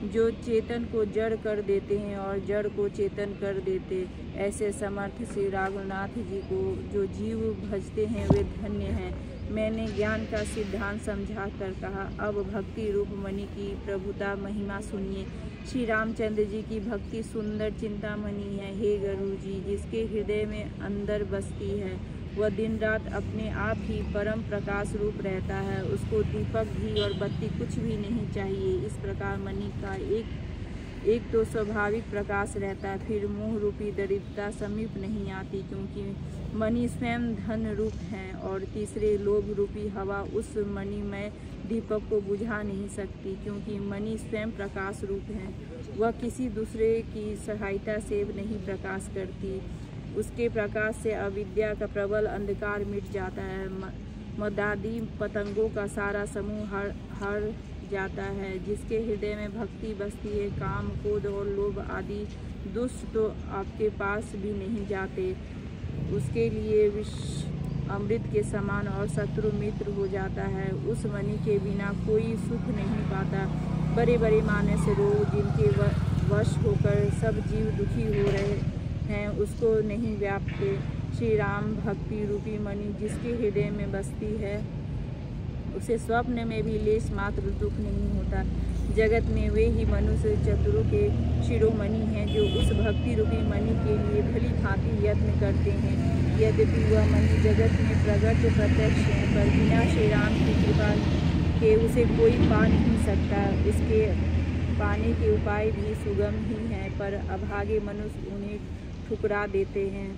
जो चेतन को जड़ कर देते हैं और जड़ को चेतन कर देते। ऐसे समर्थ श्री रघुनाथ जी को जो जीव भजते हैं वे धन्य हैं। मैंने ज्ञान का सिद्धांत समझा कर कहा, अब भक्ति रूप मणि की प्रभुता महिमा सुनिए। श्री रामचंद्र जी की भक्ति सुंदर चिंतामणि है। हे गुरु जी, जिसके हृदय में अंदर बसती है वह दिन रात अपने आप ही परम प्रकाश रूप रहता है। उसको दीपक, घी और बत्ती कुछ भी नहीं चाहिए। इस प्रकार मणि का एक तो स्वाभाविक प्रकाश रहता है, फिर मोह रूपी दरिद्रता समीप नहीं आती, क्योंकि मणि स्वयं धन रूप है, और तीसरे लोभ रूपी हवा उस मणिमय दीपक को बुझा नहीं सकती, क्योंकि मणि स्वयं प्रकाश रूप है। वह किसी दूसरे की सहायता से नहीं प्रकाश करती। उसके प्रकाश से अविद्या का प्रबल अंधकार मिट जाता है। मदादी पतंगों का सारा समूह हर जाता है। जिसके हृदय में भक्ति बसती है, काम, क्रोध और लोभ आदि दुष्ट तो आपके पास भी नहीं जाते। उसके लिए विष अमृत के समान और शत्रु मित्र हो जाता है। उस मणि के बिना कोई सुख नहीं पाता। बड़े बड़े मानस रोग जिनके वश होकर सब जीव दुखी हो रहे हैं, उसको नहीं व्यापते। श्री राम भक्ति रूपी मणि जिसके हृदय में बसती है, उसे स्वप्न में भी लेश मात्र दुख नहीं होता। जगत में वे ही मनुष्य चतुरों के शिरोमणि हैं जो उस भक्ति रूपी मणि के लिए भली भांति यत्न करते हैं। यद्यपि वह मणि जगत में प्रकट प्रत्यक्ष है, पर बिना श्री राम की कृपा के उसे कोई पा नहीं सकता। उसके पाने के उपाय भी सुगम ही हैं, पर अभागे मनुष्य उन्हें ठुकरा देते हैं।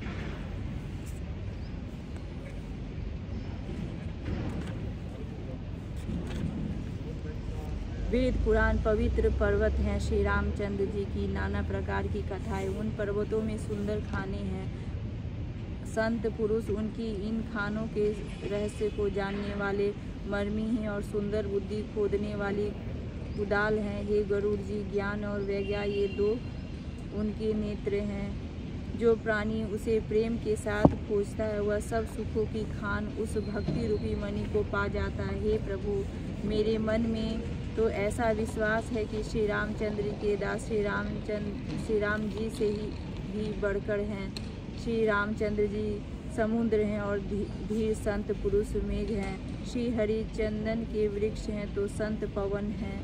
वेद पुराण पवित्र पर्वत हैं। श्री रामचंद्र जी की नाना प्रकार की कथाएं उन पर्वतों में सुंदर खाने हैं। संत पुरुष उनकी इन खानों के रहस्य को जानने वाले मर्मी हैं और सुंदर बुद्धि खोदने वाली कुदाल हैं। हे गरुड़ जी, ज्ञान और वैज्ञा ये दो उनके नेत्र हैं। जो प्राणी उसे प्रेम के साथ खोजता है, वह सब सुखों की खान उस भक्ति रूपी मणि को पा जाता है। हे प्रभु, मेरे मन में तो ऐसा विश्वास है कि श्री रामचंद्र के दास श्री राम जी से ही बढ़कर हैं। श्री रामचंद्र जी समुद्र हैं और धीर संत पुरुष मेघ हैं। श्री हरि चंदन के वृक्ष हैं तो संत पवन हैं।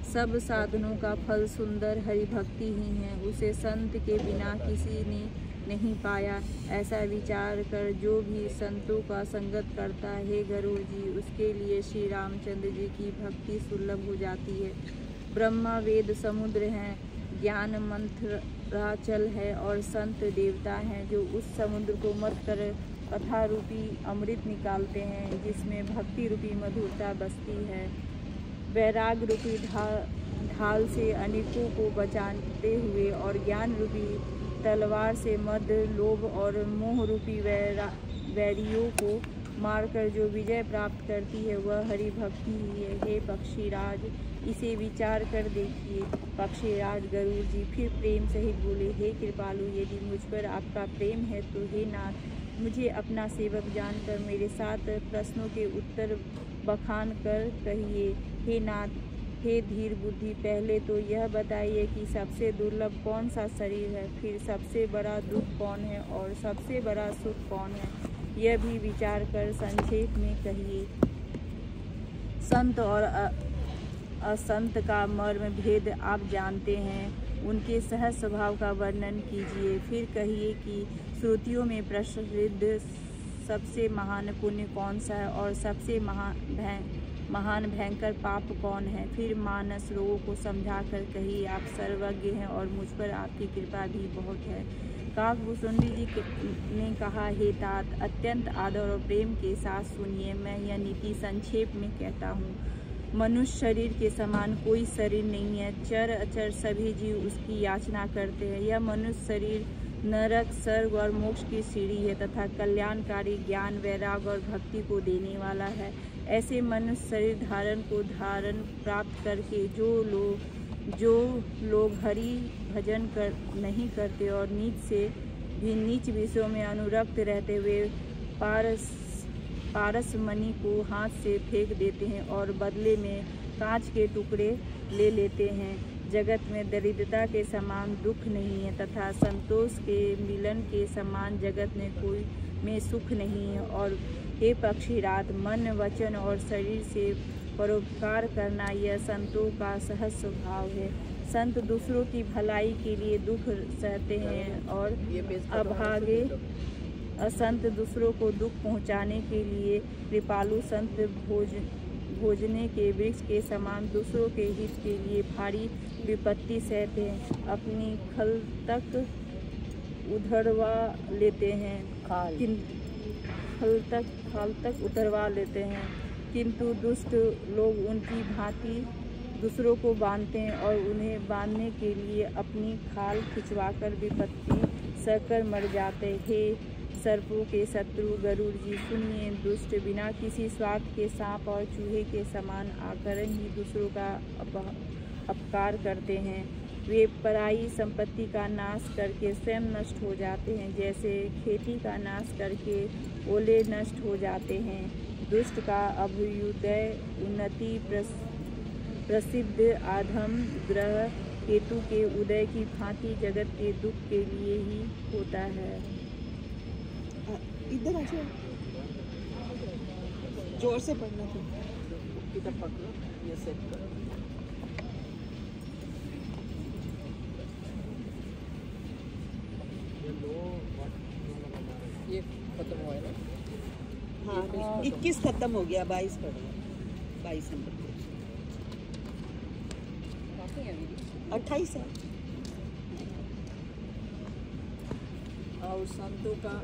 सब साधनों का फल सुंदर हरि भक्ति ही है। उसे संत के बिना किसी ने नहीं पाया। ऐसा विचार कर जो भी संतों का संगत करता है, गरुड़ जी, उसके लिए श्री रामचंद्र जी की भक्ति सुलभ हो जाती है। ब्रह्मा वेद समुद्र हैं, ज्ञान मंथराचल है और संत देवता हैं जो उस समुद्र को मत कर कथा रूपी अमृत निकालते हैं, जिसमें भक्ति रूपी मधुरता बसती है। वैराग रूपी ढाल से अनेकों को बचाते हुए और ज्ञान रूपी तलवार से मद, लोभ और मोह रूपी वैरियों को मारकर जो विजय प्राप्त करती है, वह हरि भक्ति ही है। हे पक्षीराज, इसे विचार कर देखिए। पक्षीराज गरुड़ जी फिर प्रेम सहित बोले, हे कृपालु, यदि मुझ पर आपका प्रेम है तो हे नाथ, मुझे अपना सेवक जानकर मेरे 7 प्रश्नों के उत्तर बखान कर कहिए। हे नाथ, हे धीर बुद्धि, पहले तो यह बताइए कि सबसे दुर्लभ कौन सा शरीर है, फिर सबसे बड़ा दुख कौन है और सबसे बड़ा सुख कौन है, यह भी विचार कर संक्षेप में कहिए। संत और असंत का मर्म भेद आप जानते हैं, उनके सहज स्वभाव का वर्णन कीजिए। फिर कहिए कि श्रुतियों में प्रसिद्ध सबसे महान पुण्य कौन सा है और सबसे महान भयंकर पाप कौन है। फिर मानस लोगों को समझाकर कहिए, आप सर्वज्ञ हैं और मुझ पर आपकी कृपा भी बहुत है। काकभूषुंडी जी ने कहा, हे तात, अत्यंत आदर और प्रेम के साथ सुनिए, मैं यह नीति संक्षेप में कहता हूँ। मनुष्य शरीर के समान कोई शरीर नहीं है। चर अचर सभी जीव उसकी याचना करते हैं। यह मनुष्य शरीर नरक, स्वर्ग और मोक्ष की सीढ़ी है तथा कल्याणकारी ज्ञान, वैराग और भक्ति को देने वाला है। ऐसे मनुष्य शरीर धारण प्राप्त करके जो लोग हरि भजन नहीं करते और नीच से भी नीच विषयों में अनुरक्त रहते हुए पारस मणि को हाथ से फेंक देते हैं और बदले में कांच के टुकड़े ले लेते हैं। जगत में दरिद्रता के समान दुख नहीं है तथा संतोष के मिलन के समान जगत में कोई में सुख नहीं है। और हे पक्षीराज, मन, वचन और शरीर से परोपकार करना यह संतों का सहज स्वभाव है। संत दूसरों की भलाई के लिए दुख सहते हैं और अभागे असंत दूसरों को दुख पहुंचाने के लिए कृपालु संत भोजने के वृक्ष के समान दूसरों के हित के लिए भारी विपत्ति सहते हैं। अपनी खल तक उधरवा लेते हैं, खाल तक उतरवा लेते हैं, किंतु दुष्ट लोग उनकी भांति दूसरों को बांधते हैं और उन्हें बांधने के लिए अपनी खाल खिंचवाकर विपत्ति सहकर मर जाते। हे सर्पों के शत्रु गरुड़ जी सुनिए, दुष्ट बिना किसी स्वार्थ के सांप और चूहे के समान आकर ही दूसरों का अपकार करते हैं। वे पराई संपत्ति का नाश करके स्वयं नष्ट हो जाते हैं, जैसे खेती का नाश करके ओले नष्ट हो जाते हैं। दुष्ट का अभ्युदय उन्नति प्रसिद्ध आधम ग्रह केतु के उदय की भांति जगत के दुख के लिए ही होता है। इधर आ जाओ, जोर से पढ़ना तुम। किताब पकड़ो, ये सेट करो। ये खत्म हुआ है ना? हाँ, 21 खत्म हो गया, 22 पढ़ो, 22 नंबर 28 है। और संतों का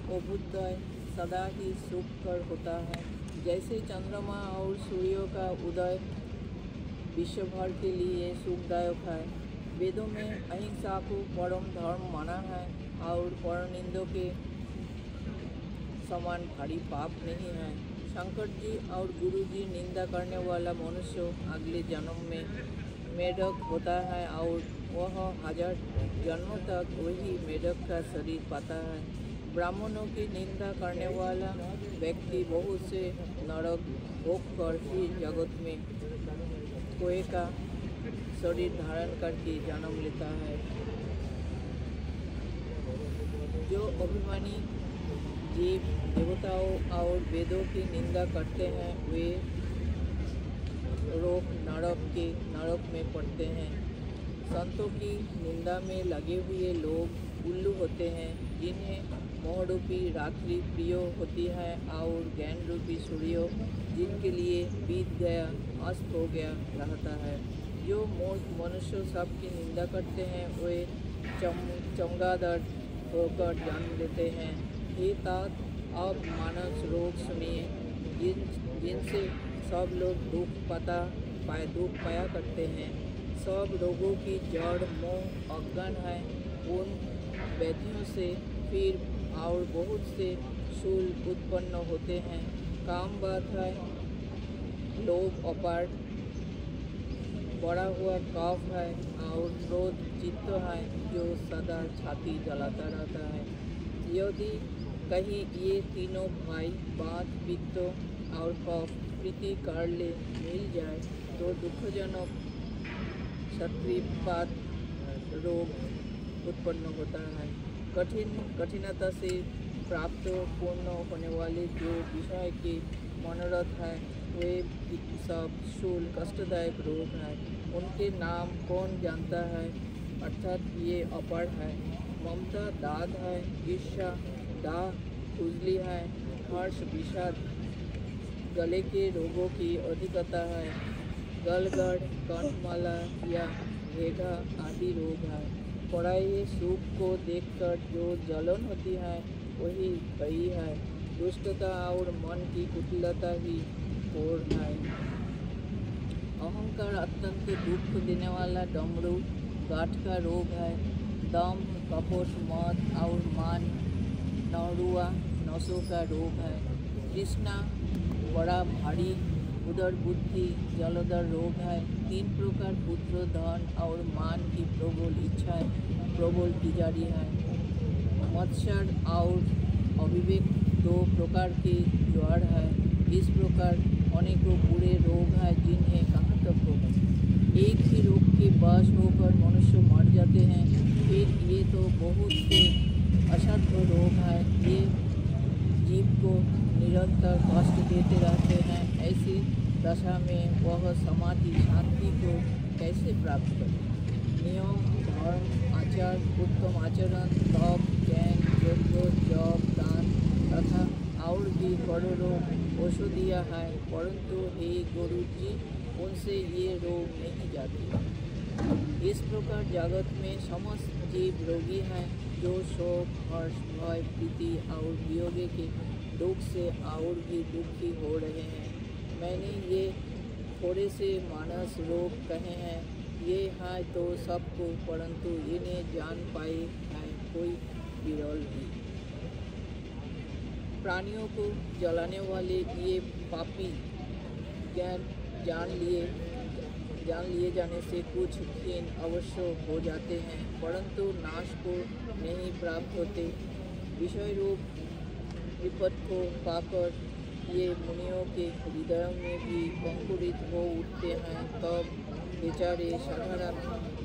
अभ्युदय सदा ही सुखकर होता है, जैसे चंद्रमा और सूर्यों का उदय विश्व भर के लिए सुखदायक है। वेदों में अहिंसा को परम धर्म माना है और परनिंदों के समान भारी पाप नहीं है। शंकर जी और गुरु जी निंदा करने वाला मनुष्य अगले जन्म में मेढक होता है और वह 1000 जन्मों तक वही मेढक का शरीर पाता है। ब्राह्मणों की निंदा करने वाला व्यक्ति बहुत से नरक भोग कर ही जगत में कोई का शरीर धारण करके जन्म लेता है। जो अभिमानी जीव देवताओं और वेदों की निंदा करते हैं वे रोक नरक में पड़ते हैं। संतों की निंदा में लगे हुए लोग उल्लू होते हैं, जिन्हें मोह रूपी रात्रि प्रिय होती है और ज्ञान रूपी सूर्य जिनके लिए बीत गया अस्त हो गया रहता है। जो मनुष्य सबकी निंदा करते हैं वे चमगादड़ होकर जन्म लेते हैं। हे तात, अब मानस रोग सुनिए, जिनसे सब लोग दुख पाया करते हैं। सब रोगों की जड़ मोह अज्ञान है। उन व्याधियों से फिर और बहुत से शूल उत्पन्न होते हैं। काम बात है, लोभ अपार बड़ा हुआ कफ है और क्रोध चित्त है जो सदा छाती जलाता रहता है। यदि कहीं ये तीनों भाई बात पित्त और कफ प्रीति कर ले मिल जाए तो दुखजनक क्षत्रिपात रोग उत्पन्न होता है। कठिनता से प्राप्त पूर्ण होने वाले जो विषय के मनोरथ है वे सब शूल कष्टदायक रोग हैं। उनके नाम कौन जानता है? अर्थात ये अपर है, ममता दाद है, ईर्ष्या दाह खुजली है, हर्ष विषाद गले के रोगों की अधिकता है, गलगढ़ कंठमाला या भेगा आदि रोग है। पराये सुख को देखकर जो जलन होती है वही भय है। दुष्टता और मन की कुटिलता ही घोर है। अहंकार अत्यंत दुख देने वाला डमरू गांठ का रोग है। दम कपट मद और मान नौरुआ नसों का रोग है। तृष्णा बड़ा भारी उदर बुद्धि जलोदर रोग है। 3 प्रकार पुत्र धन और मान की प्रबल इच्छा प्रबल तिजारी है। मत्सर और अविवेक 2 प्रकार के ज्वर है। इस प्रकार अनेकों बुरे रोग हैं जिन्हें कहाँ तक होगा। एक ही रोग के वश होकर मनुष्य मर जाते हैं। फिर ये तो बहुत से असाध्य रोग हैं, ये जीव को निरंतर कष्ट देते रहते हैं। ऐसी दशा में वह समाधि शांति को कैसे प्राप्त करे? नियम धर्म आचार उत्तम आचरण तप ज्ञान यज्ञ जप दान तथा और भी करोड़ों औषधियाँ हैं, परंतु हे गुरु जी उनसे ये रोग नहीं जाती। इस प्रकार जगत में समस्त जीव रोगी हैं जो शोक हर्ष भय प्रीति और वियोग के दुख से और भी दुखी हो रहे हैं। मैंने ये थोड़े से मानस रोग कहे हैं, ये है तो सबको, परंतु इन्हें जान पाए हैं कोई विरल ही। प्राणियों को जलाने वाले ये पापी ज्ञान जान लिए जाने से कुछ क्षीण अवश्य हो जाते हैं, परंतु नाश को नहीं प्राप्त होते। विषय रूप विपद को पाकर ये मुनियों के हृदयों में भी अंकुरित हो उठते हैं, तब बेचारे साधारण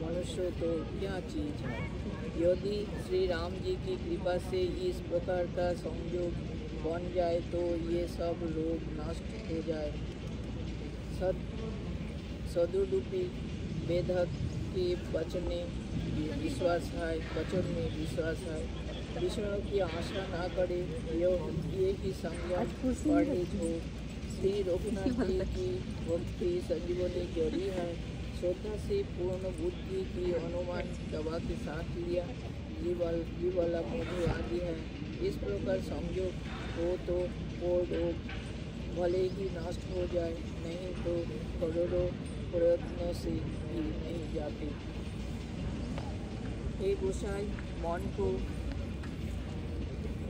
मनुष्य तो क्या चीज़ है। यदि श्री राम जी की कृपा से इस प्रकार का संयोग बन जाए तो ये सब रोग नष्ट हो जाए। सदुरूपी वेदक के वचन में विश्वास है, विषयों की आशा ना करे, ये ही संज्ञा परहेज हो। श्री रघुनाथ जी की भक्ति संजीवनी जड़ी है। श्रद्धा से पूर्ण बुद्धि की अनुमान दवा के साथ लिया, जीवाला मधु आदि है। इस प्रकार संयोग हो तो वो रोग भले ही नष्ट हो जाए, नहीं तो करोड़ों प्रयत्नों से भी नहीं जाते। हे गोसाई, मन को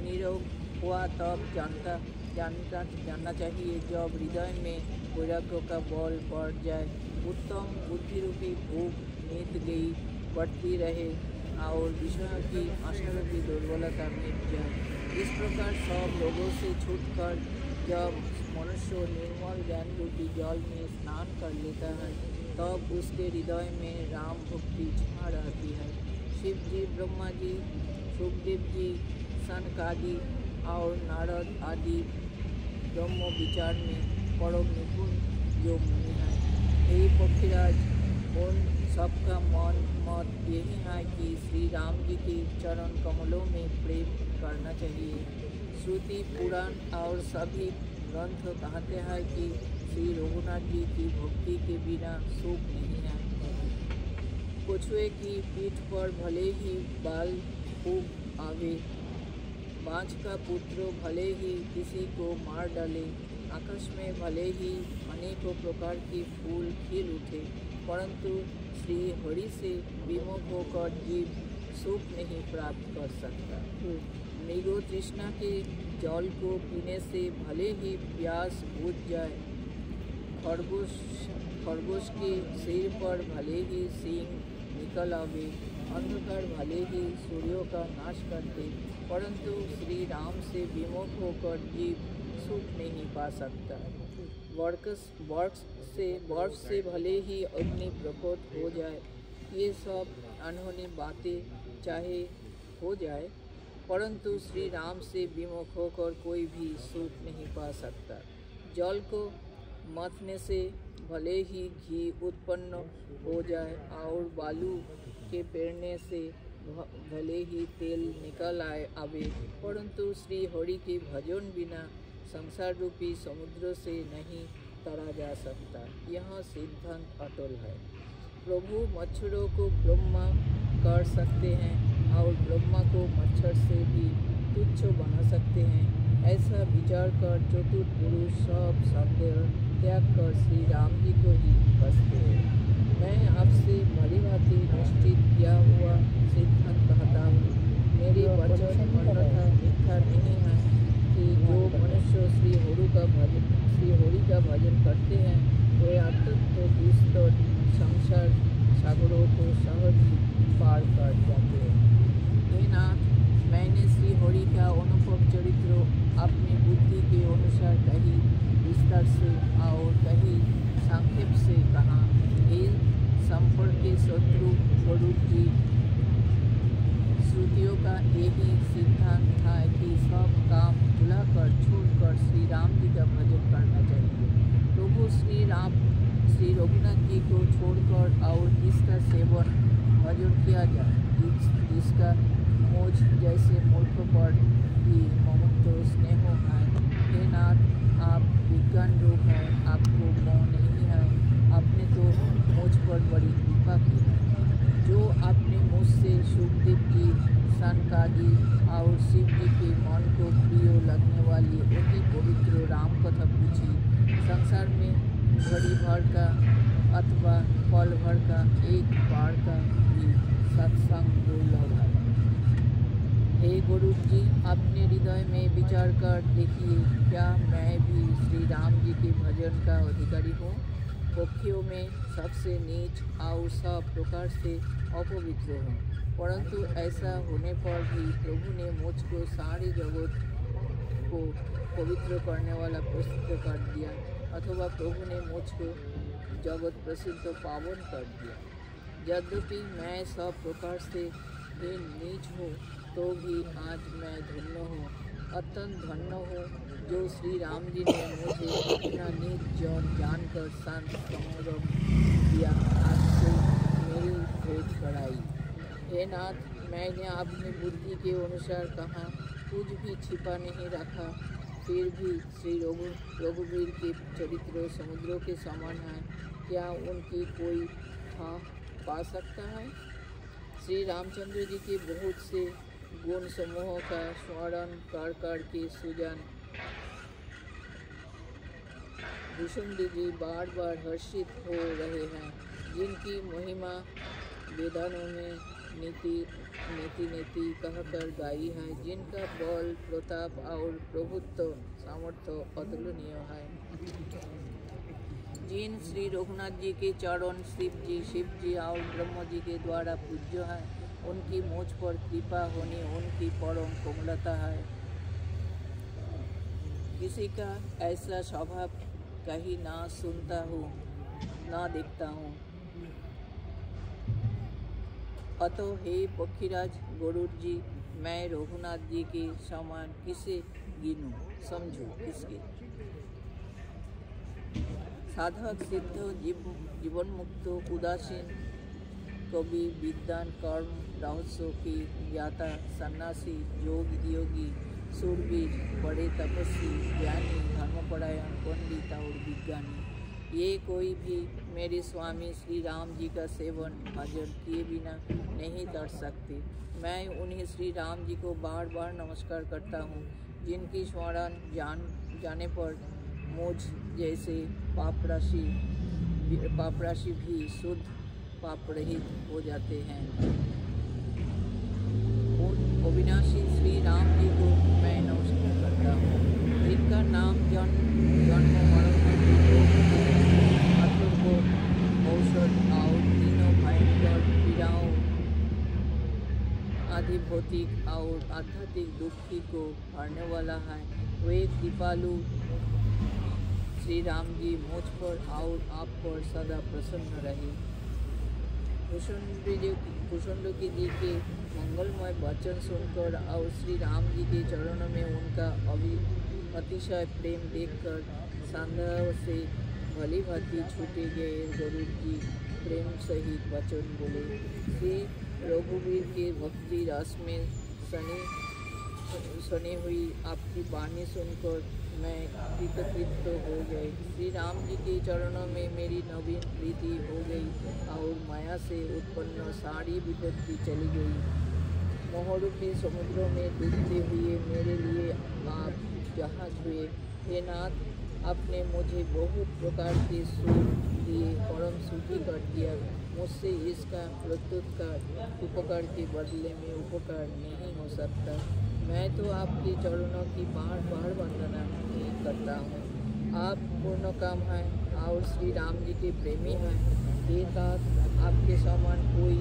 निरोग हुआ तब जानना चाहिए जब हृदय में वैराग्य का बल बढ़ जाए, उत्तम बुद्धि रूपी भूख नीत गई बढ़ती रहे और विषयों की आशा की दुर्बलता मिट जाए। इस प्रकार सब लोगों से छूटकर जब मनुष्य निर्मल ज्ञान रूपी जल में स्नान कर लेता है, तब उसके हृदय में राम भक्ति छा रहती है। शिव जी, ब्रह्मा जी, सुखदेव जी, सनकादि और नारद आदि ब्रह्म विचार में परम निपुण जो मुनि हैं, यही पक्षीराज, उन सबका मत यही है कि श्री राम जी के चरण कमलों में प्रेम करना चाहिए। श्रुति, पुराण और सभी ग्रंथ कहते हैं कि श्री रघुनाथ जी की भक्ति के बिना सुख नहीं है। कछुए की पीठ पर भले ही बाल खूब आवे, बाँझ का पुत्र भले ही किसी को मार डाले, आकाश में भले ही अनेकों प्रकार के फूल खिल उठे, परंतु श्री हरि से विमुख होकर जीव सुख नहीं प्राप्त कर सकता। मृगो तृष्णा के जल को पीने से भले ही प्यास बुझ जाए, खरगोश के सिर पर भले ही सींग निकल आवे, अंधकार भले ही सूर्यों का नाश करते, परंतु श्री राम से विमुख होकर जीव सुख नहीं पा सकता। वर्ष से भले ही अग्नि प्रकट हो जाए, ये सब अनहोनी बातें चाहे हो जाए, परंतु श्री राम से विमुख होकर कोई भी सुख नहीं पा सकता। जल को मथने से भले ही घी उत्पन्न हो जाए और बालू के पेरने से भले ही तेल निकल आवे, परंतु श्री हरि के भजन बिना संसार रूपी समुद्र से नहीं तरा जा सकता। यह सिद्धांत अटल है। प्रभु मच्छरों को ब्रह्मा कर सकते हैं और ब्रह्मा को मच्छर से भी तुच्छ बना सकते हैं। ऐसा विचार कर चतुर पुरुष सब संदेह त्याग कर श्री राम जी को ही बसते हैं। मैं आपसे भली भांति निश्चित किया हुआ सिद्धांत कहता हूँ। मेरे वचन अन्यथा मिथ्या नहीं है कि जो मनुष्य श्री हरि का भजन करते हैं वे अत्यंत दुष्ट संसार सागरों को सहज पार कर जाते हैं। हे नाथ, मैंने श्री हरि का अनुपम चरित्र अपनी बुद्धि के अनुसार कहीं विस्तार से और कहीं संक्षेप से कहा। हे संपर्क के शत्रु स्वरूप जी, श्रुतियों का यही सिद्धांत था कि सब काम भुलाकर छोड़कर श्री राम जी का भजन करना चाहिए। प्रभु श्री रघुनाथ जी को छोड़कर और इसका सेवन भजन किया जाए, जिसका मुझ जैसे मूर्ख पर भी ममत्व स्नेह है। हे नाथ, आप विज्ञान रूप है, आपको मोह नहीं है। आपने तो मुझ पर बड़ी कृपा की है। जो आपने मुझसे सुखदेव की, सनकादि और शिव जी के मन को प्रिय लगने वाली अति पवित्र राम कथा पूछी। संसार में घड़ी भर का अथवा पल भर का एक बार का भी सत्संग दुर्लभ है। हे गुरु जी, अपने हृदय में विचार कर देखिए, क्या मैं भी श्री राम जी के भजन का अधिकारी हूँ? पक्षियों में सबसे नीच और सब प्रकार से अपवित्र हूँ, परंतु ऐसा होने पर भी प्रभु ने मुझको सारे जगत को पवित्र करने वाला प्रसिद्ध कर दिया, अथवा प्रभु ने मुझको जगत प्रसिद्ध पावन कर दिया। यद्यपि मैं सब प्रकार से ही नीच हूँ, तो भी आज मैं धन्य हूँ, अत्यंत धन्य हूँ, जो श्री राम जी ने मुझे अपना नीच जन जानकर शांत समारोह दिया, आपसे मेरी भेंट कराई। हे नाथ, मैंने अपनी बुद्धि के अनुसार कहा, कुछ भी छिपा नहीं रखा, फिर भी श्री रघुवीर के चरित्र समुद्रों के समान है, क्या उनकी कोई था पा सकता है? श्री रामचंद्र जी के बहुत से गुण समूहों का स्मरण कर के सुजन भुषुंडी जी बार बार हर्षित हो रहे हैं, जिनकी महिमा वेदानों में नीति कहकर गाई है, जिनका बल प्रताप और प्रभुत्व सामर्थ्य अतुलनीय है। जिन श्री रघुनाथ जी के चरण शिव जी और ब्रह्म जी के द्वारा पूज्य है, उनकी मुझ पर कृपा होनी उनकी परम कोमलता है। किसी का ऐसा स्वभाव कहीं ना सुनता हूँ ना देखता हूँ। अतः हे पक्षीराज गरुड़ जी, मैं रघुनाथ जी के समान किसे गिनूं, समझूं किसके? साधक सिद्ध जीवन मुक्त उदासीन कवि विद्वान कर्म रहस्यों की ज्ञाता सन्यासी योगी सूरवीर बड़े तपस्वी ज्ञानी धर्मपरायण पंडित और विज्ञानी, ये कोई भी मेरे स्वामी श्री राम जी का सेवन भजन किए बिना नहीं कर सकते। मैं उन्हें श्री राम जी को बार बार नमस्कार करता हूँ, जिनकी स्मरण जाने पर मुझ जैसे पापराशि भी शुद्ध पाप रहित हो जाते हैं। उन अविनाशी श्री राम जी को मैं नमस्कार करता हूँ, जिनका नाम जन्म मरण को औषध और तीनों भयंकर पीड़ाओं आदि भौतिक और आध्यात्मिक दुखी को हरने वाला है। वे कृपालु श्री राम जी मुझ पर और आप पर सदा प्रसन्न रहे। भुषुंडी जी के मंगलमय वचन सुनकर और श्री राम जी के चरणों में उनका अतिशय प्रेम देखकर संदेह से भली भांति छूटे गए गरुड़ जी प्रेम सहित वचन बोले। श्री रघुवीर के भक्ति रस में सनी हुई आपकी वाणी सुनकर मैं कृतकृत हो गई। श्री राम जी के चरणों में मेरी नवीन प्रीति हो गई और माया से उत्पन्न सारी विपत्ति चली गई। मोहरूपी समुद्रों में डूबते हुए मेरे लिए आप जहाज हुए। हे नाथ, आपने मुझे बहुत प्रकार के सुख दिए, परम सुखी कर दिया। मुझसे इसका प्रत्युत्तर उपकार के बदले में उपकार नहीं हो सकता। मैं तो आपके चरणों की बार बार वंदना करता हूँ। आप पूर्ण काम हैं और श्री राम जी के प्रेमी हैं। हे तात, आपके समान कोई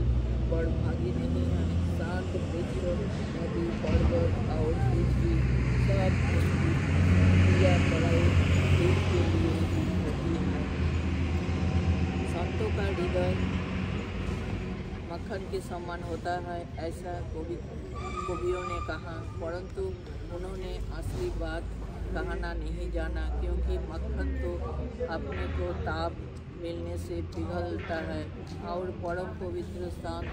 बड़भागी नहीं है। शांत पृथ्वी, नदी, पर्वत और पृथ्वी सब क्रिया कराई देश के लिए होती है। संतों का हृदय मक्खन के समान होता है, ऐसा कवियों ने कहा, परंतु उन्होंने असली बात कहना नहीं जाना, क्योंकि मक्खन तो अपने को ताप मिलने से पिघलता है और परम पवित्र स्थान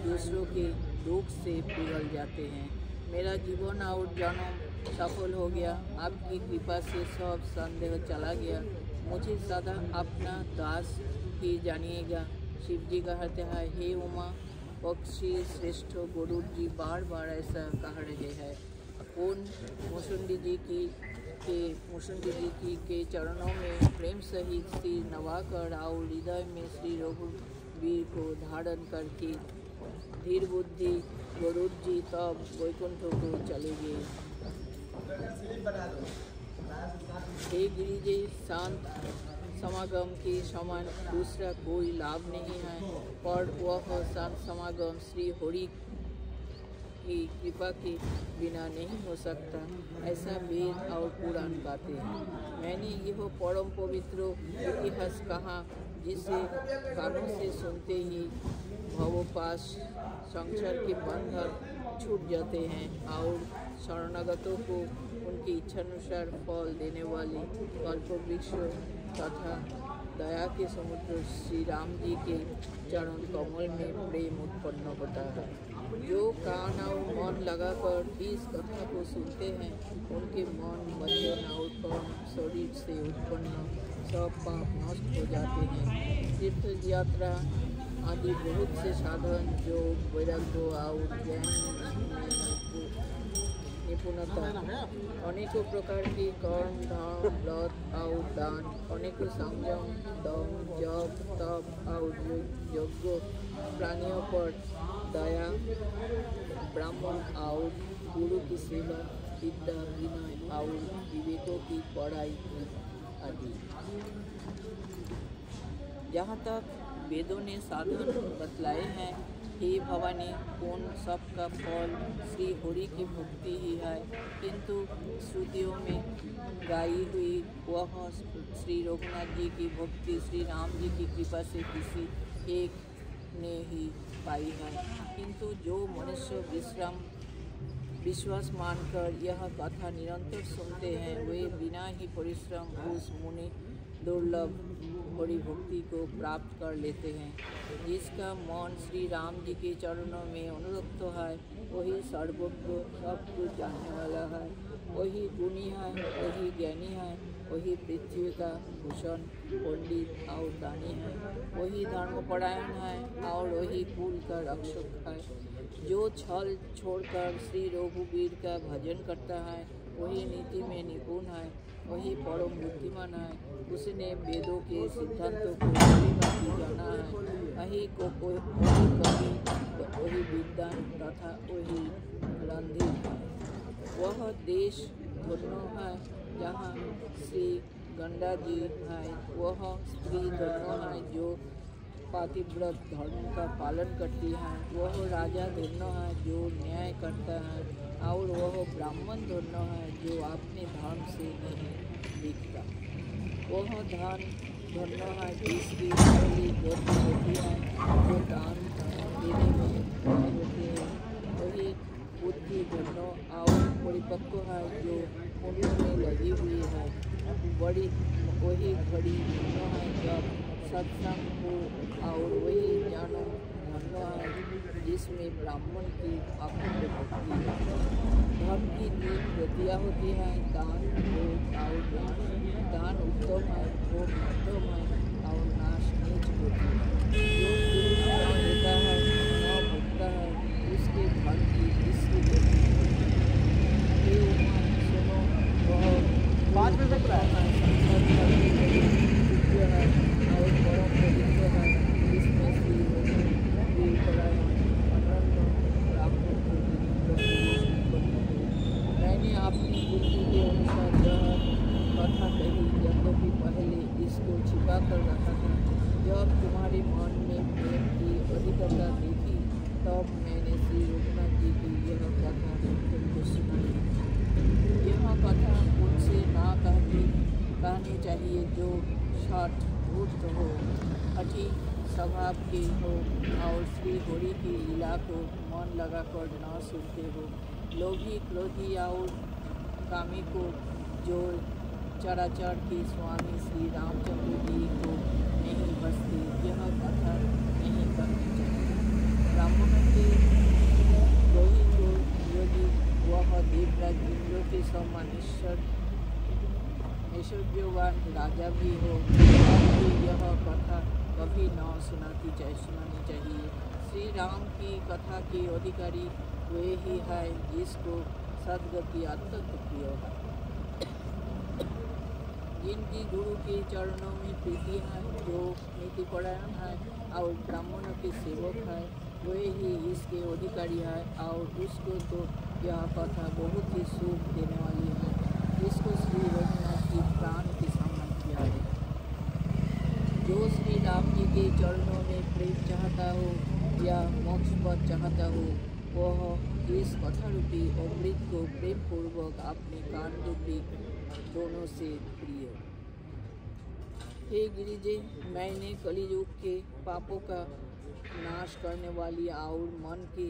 दूसरों के दुख से पिघल जाते हैं। मेरा जीवन और जन्म सफल हो गया। आपकी कृपा से सब संदेह चला गया। मुझे सदा अपना दास ही जानिएगा। शिव जी कहते हैं, हे उमा पक्षी श्रेष्ठ गरुड़ जी बार बार ऐसा कह रहे हैं। कौन भुषुंडी जी की के मुसंडी जी के चरणों में प्रेम सहित सिर नवाकर और हृदय में श्री रघुवीर को धारण करके धीर बुद्धि गरुड़ जी तब वैकुंठ को चले गए। हे गिरिजे, शांत समागम के समान दूसरा कोई लाभ नहीं है, पर वह शांत समागम श्री हरि की कृपा के बिना नहीं हो सकता, ऐसा वेद और पुराण कहते हैं। मैंने यह परम पवित्र इतिहास कहा जिसे कानों से सुनते ही भवपाश संसार के बंधन छूट जाते हैं और शरणागतों को उनकी इच्छानुसार फल देने वाले कल्पवृक्ष तथा दया के समुद्र श्री राम जी के चरण कमल में प्रेम उत्पन्न होता है। जो कान और मन लगाकर इस कथा को सुनते हैं, उनके मन, वचन और कर्म, शरीर से उत्पन्न सब पाप नष्ट हो जाते हैं। तीर्थ यात्रा आदि बहुत से साधन जो वैराग्य और ज्ञान निपुणता, अनेकों प्रकार की कर्म, धर्म, व्रत और दान, अनेकों संयम, दम, जप, तप और यज्ञ, प्राणियों पर दया, ब्राह्मण और गुरु की सेवा, विद्या, विनय और विवेकों की पढ़ाई आदि। जहाँ तक वेदों ने साधन बतलाए हैं, हे भवानी, उन सब का फल श्री हरि की भक्ति ही है, किंतु श्रुतियों में गाई हुई वह श्री रघुनाथ जी की भक्ति श्री राम जी की कृपा से किसी एक ने ही पाई है। किंतु जो मनुष्य विश्वास मानकर यह कथा निरंतर सुनते हैं, वे बिना ही परिश्रम उस मुनि दुर्लभ बड़ी भक्ति को प्राप्त कर लेते हैं। जिसका मन श्री राम जी के चरणों में अनुरक्त है, वही सर्वज्ञ, सब कुछ जानने वाला है, वही गुणी है, वही ज्ञानी है, वही पृथ्वी का भूषण, पंडित और दानी है, वही धर्मपरायण है और वही कुल का रक्षक है। जो छल छोड़कर श्री रघुवीर का भजन करता है, वही नीति में निपुण है, वही परम बुद्धिमान है। उसने वेदों के सिद्धांतों को भली जाना है। वही कवि, वही विद्वान तथा वही रणधीर है। वह देश धन्य है जहाँ श्री गंगा जी है, वह स्त्री धन्य है जो पातिव्रत धर्म का पालन करती है, वह राजा धन्य है जो न्याय करता है, और वह ब्राह्मण धन्य है जो अपने धर्म से नहीं दिखता। वह धन धन्य है जिसकी पहली गति होती है, जो दान देने में होते हैं। वही बुद्धि धन्य और परिपक्व है जो पुण्य में लगी हुई है। वही घड़ी धन्य है जब सत्संग हो, और वही ज्ञान धन्य है जिसमें ब्राह्मण की अखंड भक्ति है। धर्म की तीन गतियाँ होती हैं, दान, भोग और ज्ञान। दान उत्तम है, भोग मध्यम है और नाश नीच होती है। जो गुरु देता है, न भोगता है, उसके धन की इसकी गति सुनो, वह 5 मिनट है और परम पवित्र है, जिसमें श्री रघुवीर परायण अनन्य ब्राह्मण को मैंने अपनी बुद्धि के अनुसार यह कथा कही, यद्यपि पहले इसको छिपा कर रखा था। जब तुम्हारे मन में प्रेम की अधिकता देखी, तब मैंने श्री रघुनाथ जी की यह कथा तुमको सुनाई। यह कथा उनसे ना कहनी चाहिए जो शठ धूर्त हो, हठी स्वभाव के हो और श्री हरि की लीला को मन लगाकर न सुनते हो। लोभी, क्रोधी और कामी को जो चराचर के स्वामी श्री रामचंद्र जी को नहीं बसते, यह कथा नहीं करनी चाहिए। ब्राह्मणों के लोही को योगी, वह देवराज इंद्र के समान ऐश्वर्यवान राजा भी हो, भी यह कथा कभी न सुनानी चाहिए। श्री राम की कथा के अधिकारी वे ही है जिसको सदगति अत्यंत प्रिय है। जिनकी गुरु के चरणों में प्रीति है, जो नीतिपरायण है और ब्राह्मणों के सेवक है, वे ही इसके अधिकारी है। और उसको तो यह कथा बहुत ही सुख देने वाली है। इसको श्री रघुनाथ की प्राण के समान किया है। जो श्री राम जी के चरणों में प्रेम चाहता हो या मोक्ष पद चाहता हो, वह इस कथा रूपी अमृत को प्रेम पूर्वक अपने कान रूपी दोनों से प्रिय। हे गिरिजे, मैंने कलियुग के पापों का नाश करने वाली और मन के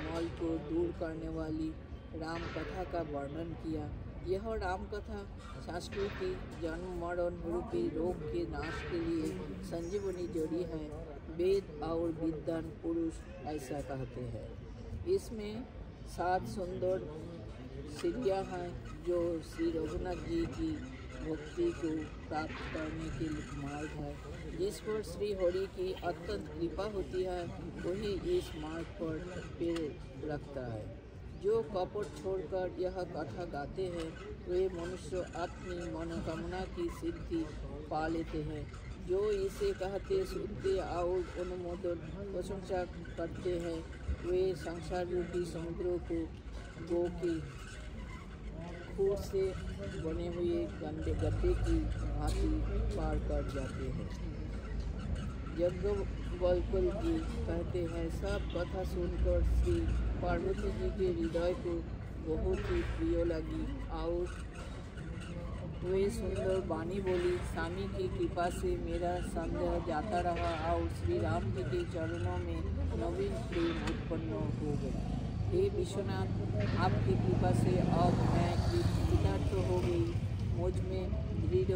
मल को दूर करने वाली राम कथा का वर्णन किया। यह राम कथा संस्कृति जन्म मरण रूपी रोग के नाश के लिए संजीवनी जड़ी है। वेद और विद्वान पुरुष ऐसा कहते हैं। इसमें 7 सुंदर सीढ़ियाँ हैं जो श्री रघुनाथ जी की भक्ति को प्राप्त करने के मार्ग है। जिस पर श्री हरि की अत्यंत कृपा होती है, वही इस मार्ग पर पैर रखता है। जो कपट छोड़कर यह कथा गाते हैं, वे मनुष्य अपनी मनोकामना की सिद्धि पा लेते हैं। जो इसे कहते, सुनते और अनुमोदन प्रशंसा करते हैं, वे संसार रूपी समुद्रों को गो के खूर से बने हुए गड्ढे की भांति पार कर जाते हैं। यज्ञवल्क्य जी कहते हैं, सब कथा सुनकर श्री पार्वती जी के हृदय को बहुत ही प्रिय लगी और वे सुंदर वाणी बोली। स्वामी की कृपा से मेरा संदेह जाता रहा और श्री राम जी के चरणों में नवीन प्रेम उत्पन्न हो गया। हे विश्वनाथ, आपकी कृपा से अब मैं कृतार्थ हो गई। मुझ में दृढ़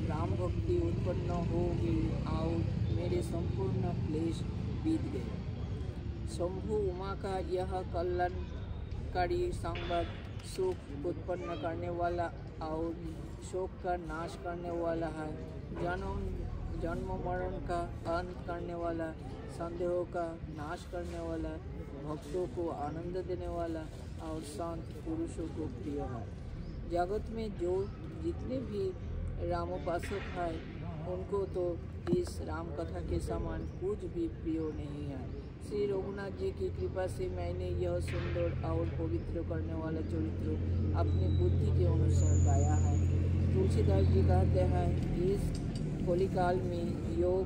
राम भक्ति उत्पन्न हो गई और मेरे संपूर्ण क्लेश बीत गए। शंभु उमा का यह कल्याणकारी संवाद सुख उत्पन्न करने वाला और शोक का नाश करने वाला है। जन्म मरण का अंत करने वाला, संदेहों का नाश करने वाला, भक्तों को आनंद देने वाला और संत पुरुषों को प्रिय है। जगत में जो जितने भी रामोपासक हैं, उनको तो इस राम कथा के समान कुछ भी प्रिय नहीं है। श्री रघुनाथ जी की कृपा से मैंने यह सुंदर और पवित्र करने वाला चरित्र अपनी बुद्धि के अनुसार गाया है। तुलसीदास जी कहते हैं, इस कलिकाल में योग,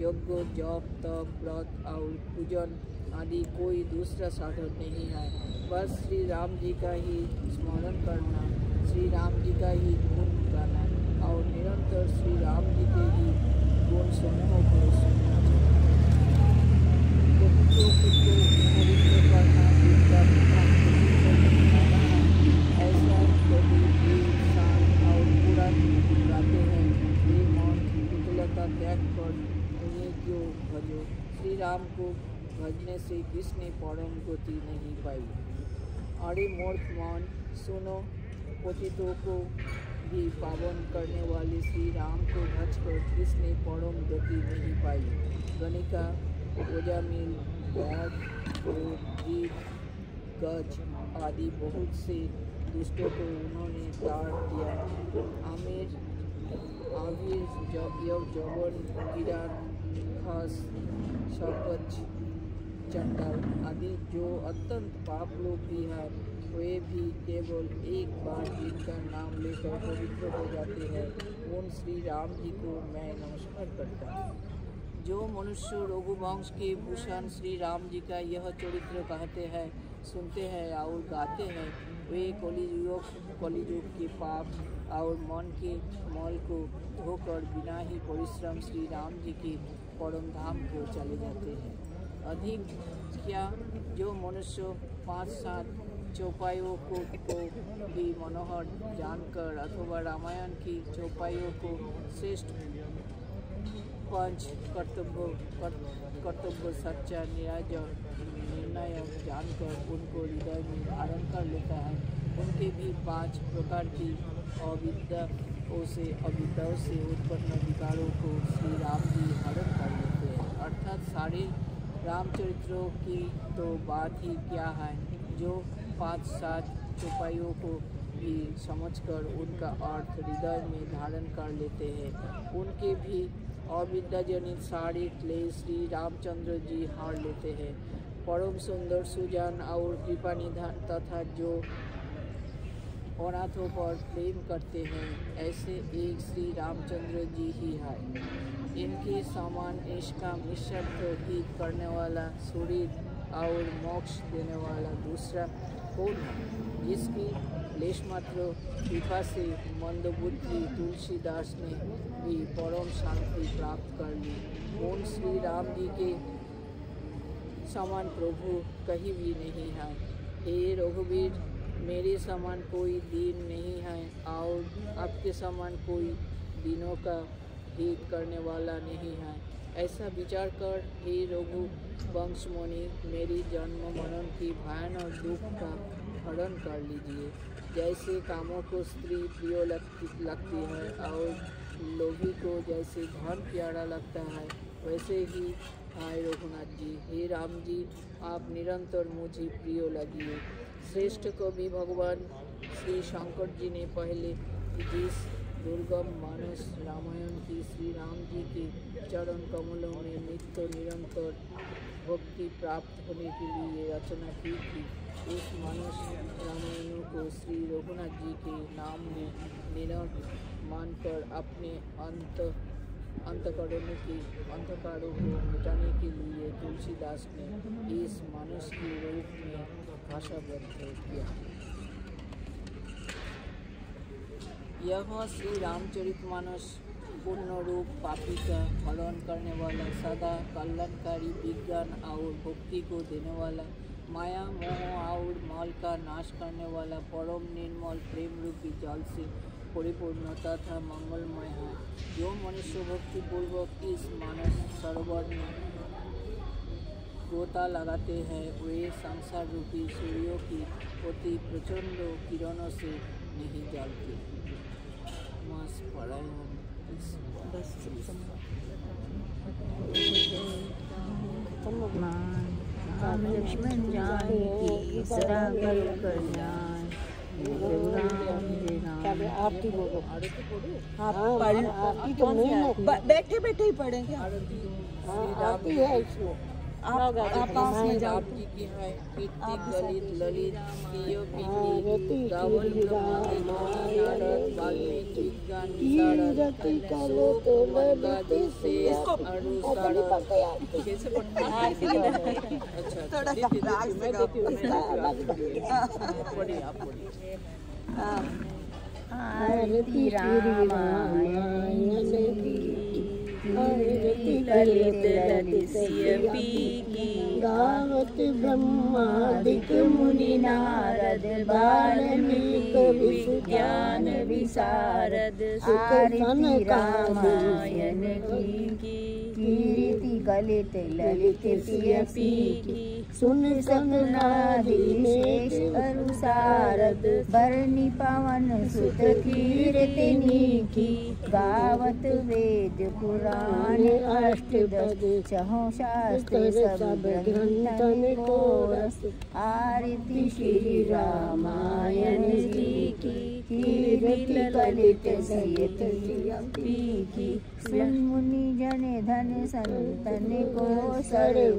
यज्ञ, जप, तप, व्रत और पूजन आदि कोई दूसरा साधन नहीं है। बस श्री राम जी का ही स्मरण करना, श्री राम जी का ही गुण गाना और निरंतर श्री राम जी के ही गुण समूहों को सुनना चाहिए। पवित्र करना, ऐसा कभी शांत और पूरा गाते हैं। ये मन विकलता त्याग कर उन्हें क्यों भजो। श्री राम को भजने से किसने परम गति नहीं पाई। अरे मूर्ख मन, सुनो, पतितों को भी पावन करने वाले श्री राम को भजकर किसने परम गति नहीं पाई। गणिका, गोजामिल, बैग, गीत, गज आदि बहुत से दुष्टों को उन्होंने ताड़ दिया। आमिर, जवन, किरान, खस, शपच, चंडाल आदि जो अत्यंत पाप लोग भी हैं, वे भी केवल एक बार जिनका नाम लेकर पवित्र हो जाते हैं, उन श्री राम जी को मैं नमस्कार करता हूँ। जो मनुष्य रघुवंश के भूषण श्री राम जी का यह चरित्र कहते हैं, सुनते हैं और गाते हैं, वे कलियुग के पाप और मन के मल को धोकर बिना ही परिश्रम श्री राम जी के परम धाम को चले जाते हैं। अधिक क्या, जो मनुष्य 5-7 चौपाइयों को भी मनोहर जानकर अथवा रामायण की चौपाइयों को श्रेष्ठ पंच कर्तव्य सच्चा निर्णायक जानकर उनको हृदय में धारण कर लेता है, उनके भी 5 प्रकार की अविद्याओं से उत्पन्न विकारों को श्री राम जी हरण कर लेते हैं। अर्थात सारे रामचरित्रों की तो बात ही क्या है, जो 5-7 चौपाइयों को भी समझकर उनका अर्थ हृदय में धारण कर लेते हैं। उनके भी अविद्याजनित सारे क्लेश श्री रामचंद्र जी हार लेते हैं। परम सुंदर सुजान और कृपा निधान तथा जो अनाथों पर प्रेम करते हैं, ऐसे एक श्री रामचंद्र जी ही है। इनके समान निष्काम निस्वार्थ हित करने वाला, शरीर और मोक्ष देने वाला दूसरा कौन है? जिसकी लेश मात्र कृपा से मंदबुद्धि तुलसीदास ने भी परम शांति प्राप्त कर ली। कौन श्री राम जी के समान प्रभु कहीं भी नहीं है। हे रघुवीर, मेरे समान कोई दीन नहीं है और आपके समान कोई दीनों का हित करने वाला नहीं है। ऐसा विचार कर हे रघु वंशमुनि, मेरी जन्म मरण की भयानक दुख का हरण कर लीजिए। जैसे कामों को स्त्री प्रिय लगती है और लोभी को जैसे धन प्यारा लगता है, वैसे ही हाय रघुनाथ जी। हे राम जी, आप निरंतर मुझे प्रिय लगिए। श्रेष्ठ कवि भगवान श्री शंकर जी ने पहले जिस दुर्गम मानस रामायण की श्री राम जी के चरण कमलों में नित्य निरंतर भक्ति प्राप्त होने के लिए रचना की थी, उस मानस रामायणों को श्री रघुनाथ जी के नाम में निरंतर मानकर अपने अंतकरण के अंधकारों को मिटाने के लिए तुलसीदास ने इस मानस के रूप में भाषाबद्ध किया। यह श्री रामचरितमानस पूर्ण रूप पापी का हरण करने वाला, सदा कल्याणकारी विज्ञान और भक्ति को देने वाला, माया मोह और मल का नाश करने वाला, परम निर्मल प्रेम रूपी जल से परिपूर्ण तथा मंगलमय है। जो मनुष्य भक्ति पूर्वक इस मानस सरोवर में गोता लगाते हैं, वे संसार रूपी सूर्यों की अति प्रचंड किरणों से नहीं जलते। मास राम लक्ष्मण जानकी सदा करो कल्याण। बैठे बैठे ही पढ़ेंगे। आरती है इसमें, आप पास में जाओ। आपकी की है कीर्ति गलित ललित प्रिय पीति गावल ब्रह्मादि नारद वाल्मीकि विज्ञान विशारद शोक मंगादि शेष अनुसार कैसे पढ़ना है? अच्छा थोड़ा राग से पढ़िए, आप पढ़िए। आरती रामायण ललित ललित की गावत ब्रह्मादिक मुनि नारद वाल्मीकि विज्ञान विशारद आरती रामायण की कीर्ति गलित ललित की सुन सगुनादि शेष अनुसारद बरनी पवन सुत कीर्तिनी की गावत वेद पुराण अष्टपद चहों शास्त्र सब ग्रंथन को रस। आरती श्री रामायण जी की कीर्ति गलित सियत की सुन मुनि जन धन संतन को सर्व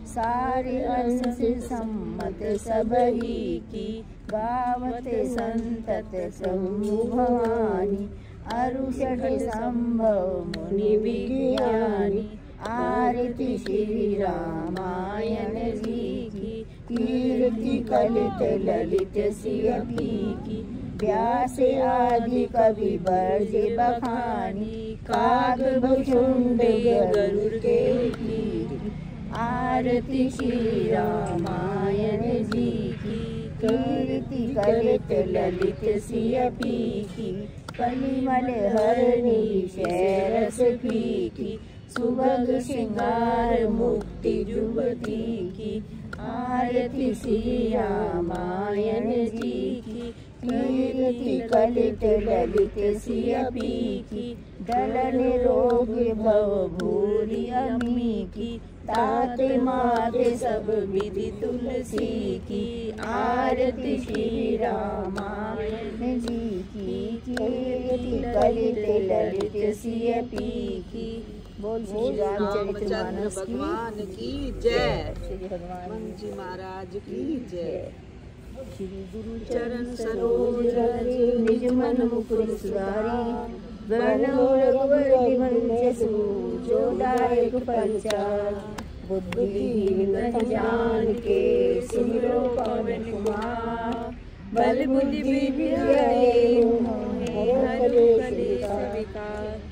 सारे अर्थ से सम्मत सबही की गावत संतत समूह भवानी अरुषट संभव मुनि विज्ञानी। आरती श्री रामायण जी की कीर्ति कलित ललित सियपी की व्यास आदि कवि बरजे बखानी काग भुषुंड गरुड़ के कीर्ति। आरती श्री रामायण जी की कीर्ति कलित ललित सियपी की कलिमल हरणी शैरस की सुभग श्रृंगार मुक्ति युवती की। आरती श्री रामायण जी की कीर्ति कलित ललित सिय पीकी, दलन रोग भव भूरि अम्मी की, तात माते सब विधि तुलसी की, आरती श्री रामायण जी की, कीर्ति कलित ललित सिय पीकी। बोल श्री रामचरितमानस भगवान की जय, श्री भगवान जी महाराज की जय। श्री गुरु चरण सरोज रज निज मन मुकुर सुधारी, वर्णो रघुवर विमल जसु जो दायक फलचार, बुद्धिहीन तन जान के सुमिरो पवन कुमार, बल बुद्धि विद्या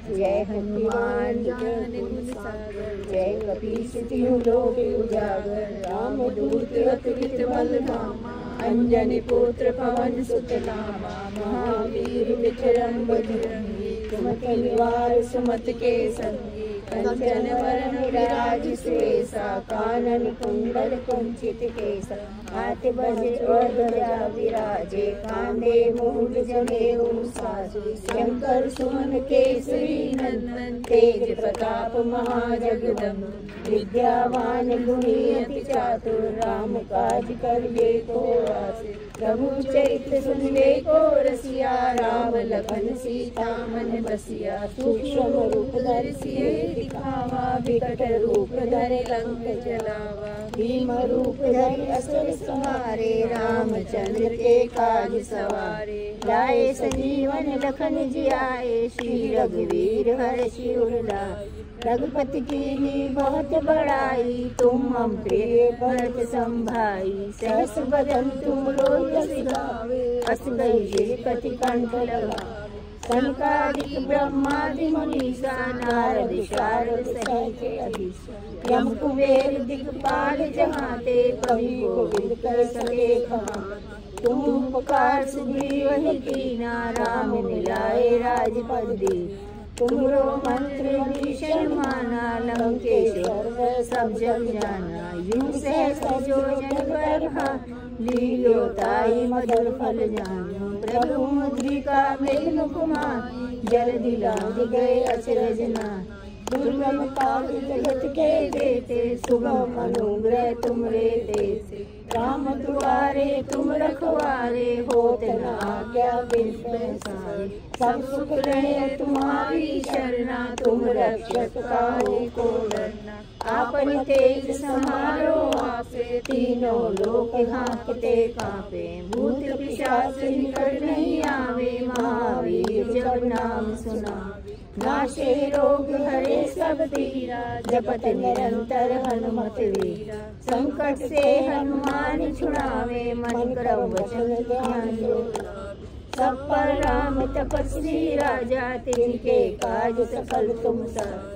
जय हनुमान ज्ञान गुण सागर, जय कपीस तिहु लोक उजागर, राम दूत अतुलित बल धामा, अंजनी पुत्र पवन सुत नामा, महावीर विक्रम बजरंगी, कुमति निवार सुमति के संगी, कंचन वरण विराज सुवेशा, कानन कुंडल कुंचित केसा, हाथ बजे ध्वजा विराजे, कांधे मूल जनेऊ साजे, शंकर सुमन केसरी नंदन, तेज प्रताप महाजगदम्ब, विद्यावान गुणी अति चातुर, राम काज करिबे को आतुर, प्रभु चरित्र सुनिबे को रसिया, राम लखन सीता मन बसिया, सूक्ष्म रूप धरि सिय दिखावा, विकट रूप धरि लंक जलावा, भीम रूप धरि असुर संहारे, रामचंद्र के काज सवारे, लाए संजीवन लखन जियाए, श्री रघुवीर हर्षि उर लाए, रघुपति की बहुत बड़ाई, तुम हम प्रिय भरत संभाई, सहस बदन तुम लोक सिधावे, अस कहि कति कंठ लगावे, सनकादिक ब्रह्मादि मुनीसा, नारद शारद सहित अधीसा, यम कुबेर दिक्पाल जहाते, कवि गोविंद कर सके कहाते, तुम उपकार सुग्रीव कीना, राम मिलाए राजपद दीना, तुमरो मंत्र भीषण माना, लंकेश्वर सब जग जाना, यूं सहस्र जो जन पर लीलो ताई मधुर फल जानो, प्रभु मुद्रिका मेघ मुकुमार, जल दिलांग गए अचरज नाथ, दुर्गम काज जगत के देते, सुगम अनुग्रह तुमरे देते, राम दुआरे तुम रखवारे, होत न आज्ञा बिन पैसारे, सब सुख रहे तुम्हारी शरणा, तुम रक्षक काहे को डरना, आपन तेज समारो आपे, तीनों लोक हाँकते कांपे, भूत पिशाच निकट नहीं आवे, महावीर जब नाम सुनावे, नाशे रोग हरे सब पीरा, जपत निरंतर हनुमत वीरा, संकट से हनुमान छुड़ावे, मन क्रम वचन ध्यान जो लावे, सब पर राम तपस्वी राजा, तिनके काज सकल तुम साजा,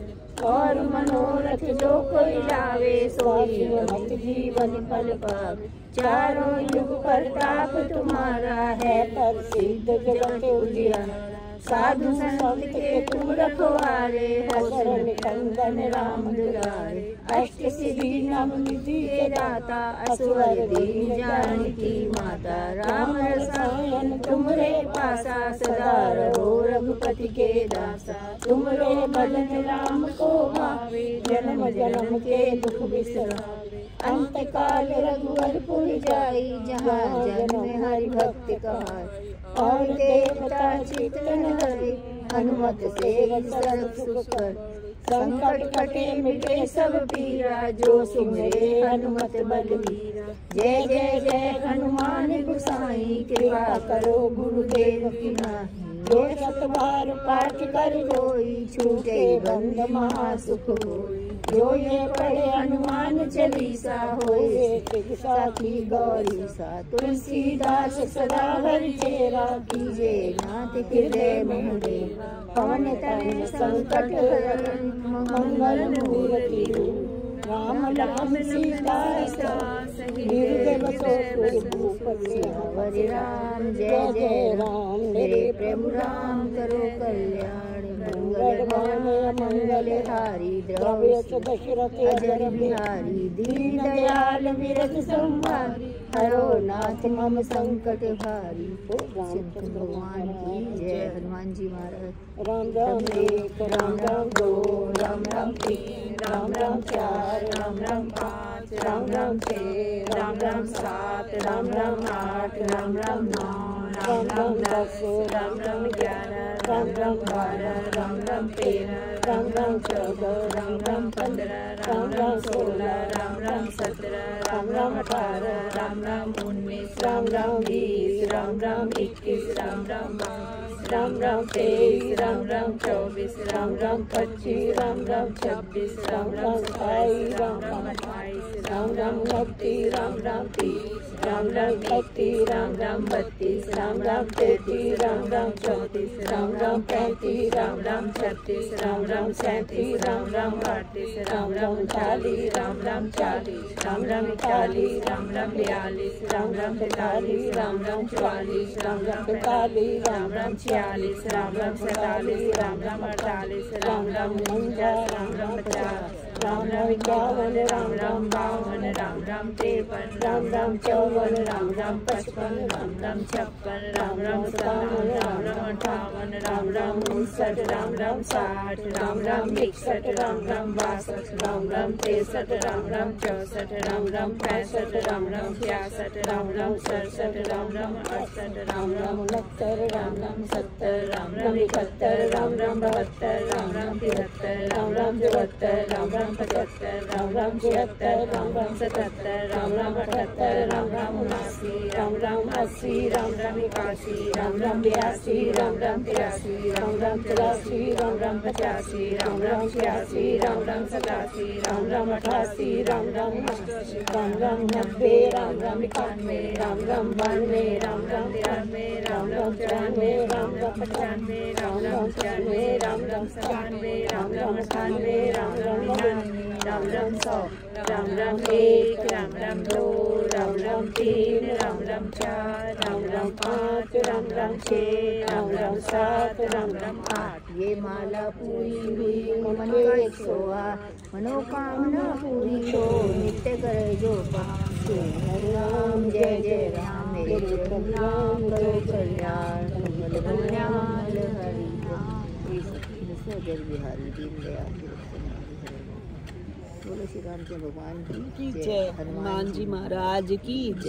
और मनोरथ जो कोई लावे, सोई मत जीवन फल पावे, चारों युग प्रताप तुम्हारा है, प्रसिद्ध जगत उजियारा, साधु संत के तुम रखवारे, शरण कंदन राम दुलारे, अष्ट सिद्धि नव निधि के दाता, असवर दीन जानकी माता, राम रसायन तुमरे पासा, सदा रहो रघुपति के दासा, तुमरे भजन राम को भावे, जन्म जन्म के दुख बिसरावे, अंत काल रघुवर जाई, जहाँ जन्म हरि भक्त कहाई, और देवता चित्तन हरे, हनुमत से सर्व सुख कर, संकट कटे मिटे सब पीरा, जो सुमरे हनुमत बलवीरा, जय जय जय हनुमान गोसाई, कृपा करो गुरुदेव की नाहि, जो सत बार पाठ कर कोई, छूटे बंध महासुख होई, जो ये पढ़े हनुमान चालीसा, होए साखी गौरी सा, तुलसीदास सदा हरि चेरा, कीजे नाथ हृदय मोहे, पवन तनय संकट हरण, मंगल मूर्ति राम राम सीता निर्देव भूपति, हरि राम जय जय राम, मेरे प्रभु राम करो कल्याण, मंगलहारी द्रव्य अजर बिहारी दीन दयाल विरत संहारी हरो नाथ मम संकट हारी। शंकर भगवान की जय। हनुमान जी महाराज। राम राम एक, राम राम दो, राम राम तीन, राम राम चार, राम राम पाँच, राम राम छः, राम राम सात, राम राम आठ, राम राम नौ, राम राम 10, राम राम 11, राम राम 12, राम राम 13, राम राम 14, राम राम 15, राम राम 16, राम राम 17, राम राम 18, राम राम 19, राम राम 20, राम राम 21, राम राम 22, राम राम 23, राम राम 24, राम राम 25, राम राम 26, राम राम 27, राम राम 28, राम राम 29, राम राम 30, राम राम 31, राम राम 32, राम राम 33, राम राम 34, राम राम 35, राम राम 36, राम राम 37, राम राम 38, राम राम 39, राम राम 40, राम राम 41, राम राम 42, राम राम 43, राम राम 44, राम राम 45, राम राम 46, राम राम 47, राम राम 48, राम राम 49, राम राम 50, राम राम 51, राम राम 52, राम राम 53, राम राम 54, राम राम 55, राम राम 56, राम राम 57, राम राम 58, राम राम 59, राम राम 60, राम राम 61, राम राम 62, राम राम 63, राम राम 64, राम राम 65, राम राम 66, राम राम 67, राम राम 68, राम राम 69, राम राम 70, राम राम 71, राम राम 72, राम राम 73, राम राम 74, राम राम 75, राम राम 76, राम राम 77, राम राम 78, राम राम 79, राम राम 80, राम राम 81, राम राम 82, राम राम 83, राम राम 84, राम राम 85, राम राम 86, राम राम 87, राम राम 88, राम राम 90, राम राम 91, राम राम 92, राम राम 92, राम राम 93, राम राम 94, राम राम 95, राम राम 96, राम राम 97, राम राम 98, राम राम 99, राम राम 100, राम राम 1, राम राम 2, राम राम 3, राम राम 4, राम राम 5, राम राम 6, राम राम 7, राम राम 8। ये माला पूरी हुई मन 108 मनोकामना पूरी हो नित्य करे जो पास। हरे राम जय जय राम मेरे प्रभु राम करो कल्याण मंगल कल्याण हरि राम। अजर बिहारी दीन दयाल बोलो श्री राम के भगवान की जय। हनुमान जी महाराज की जय।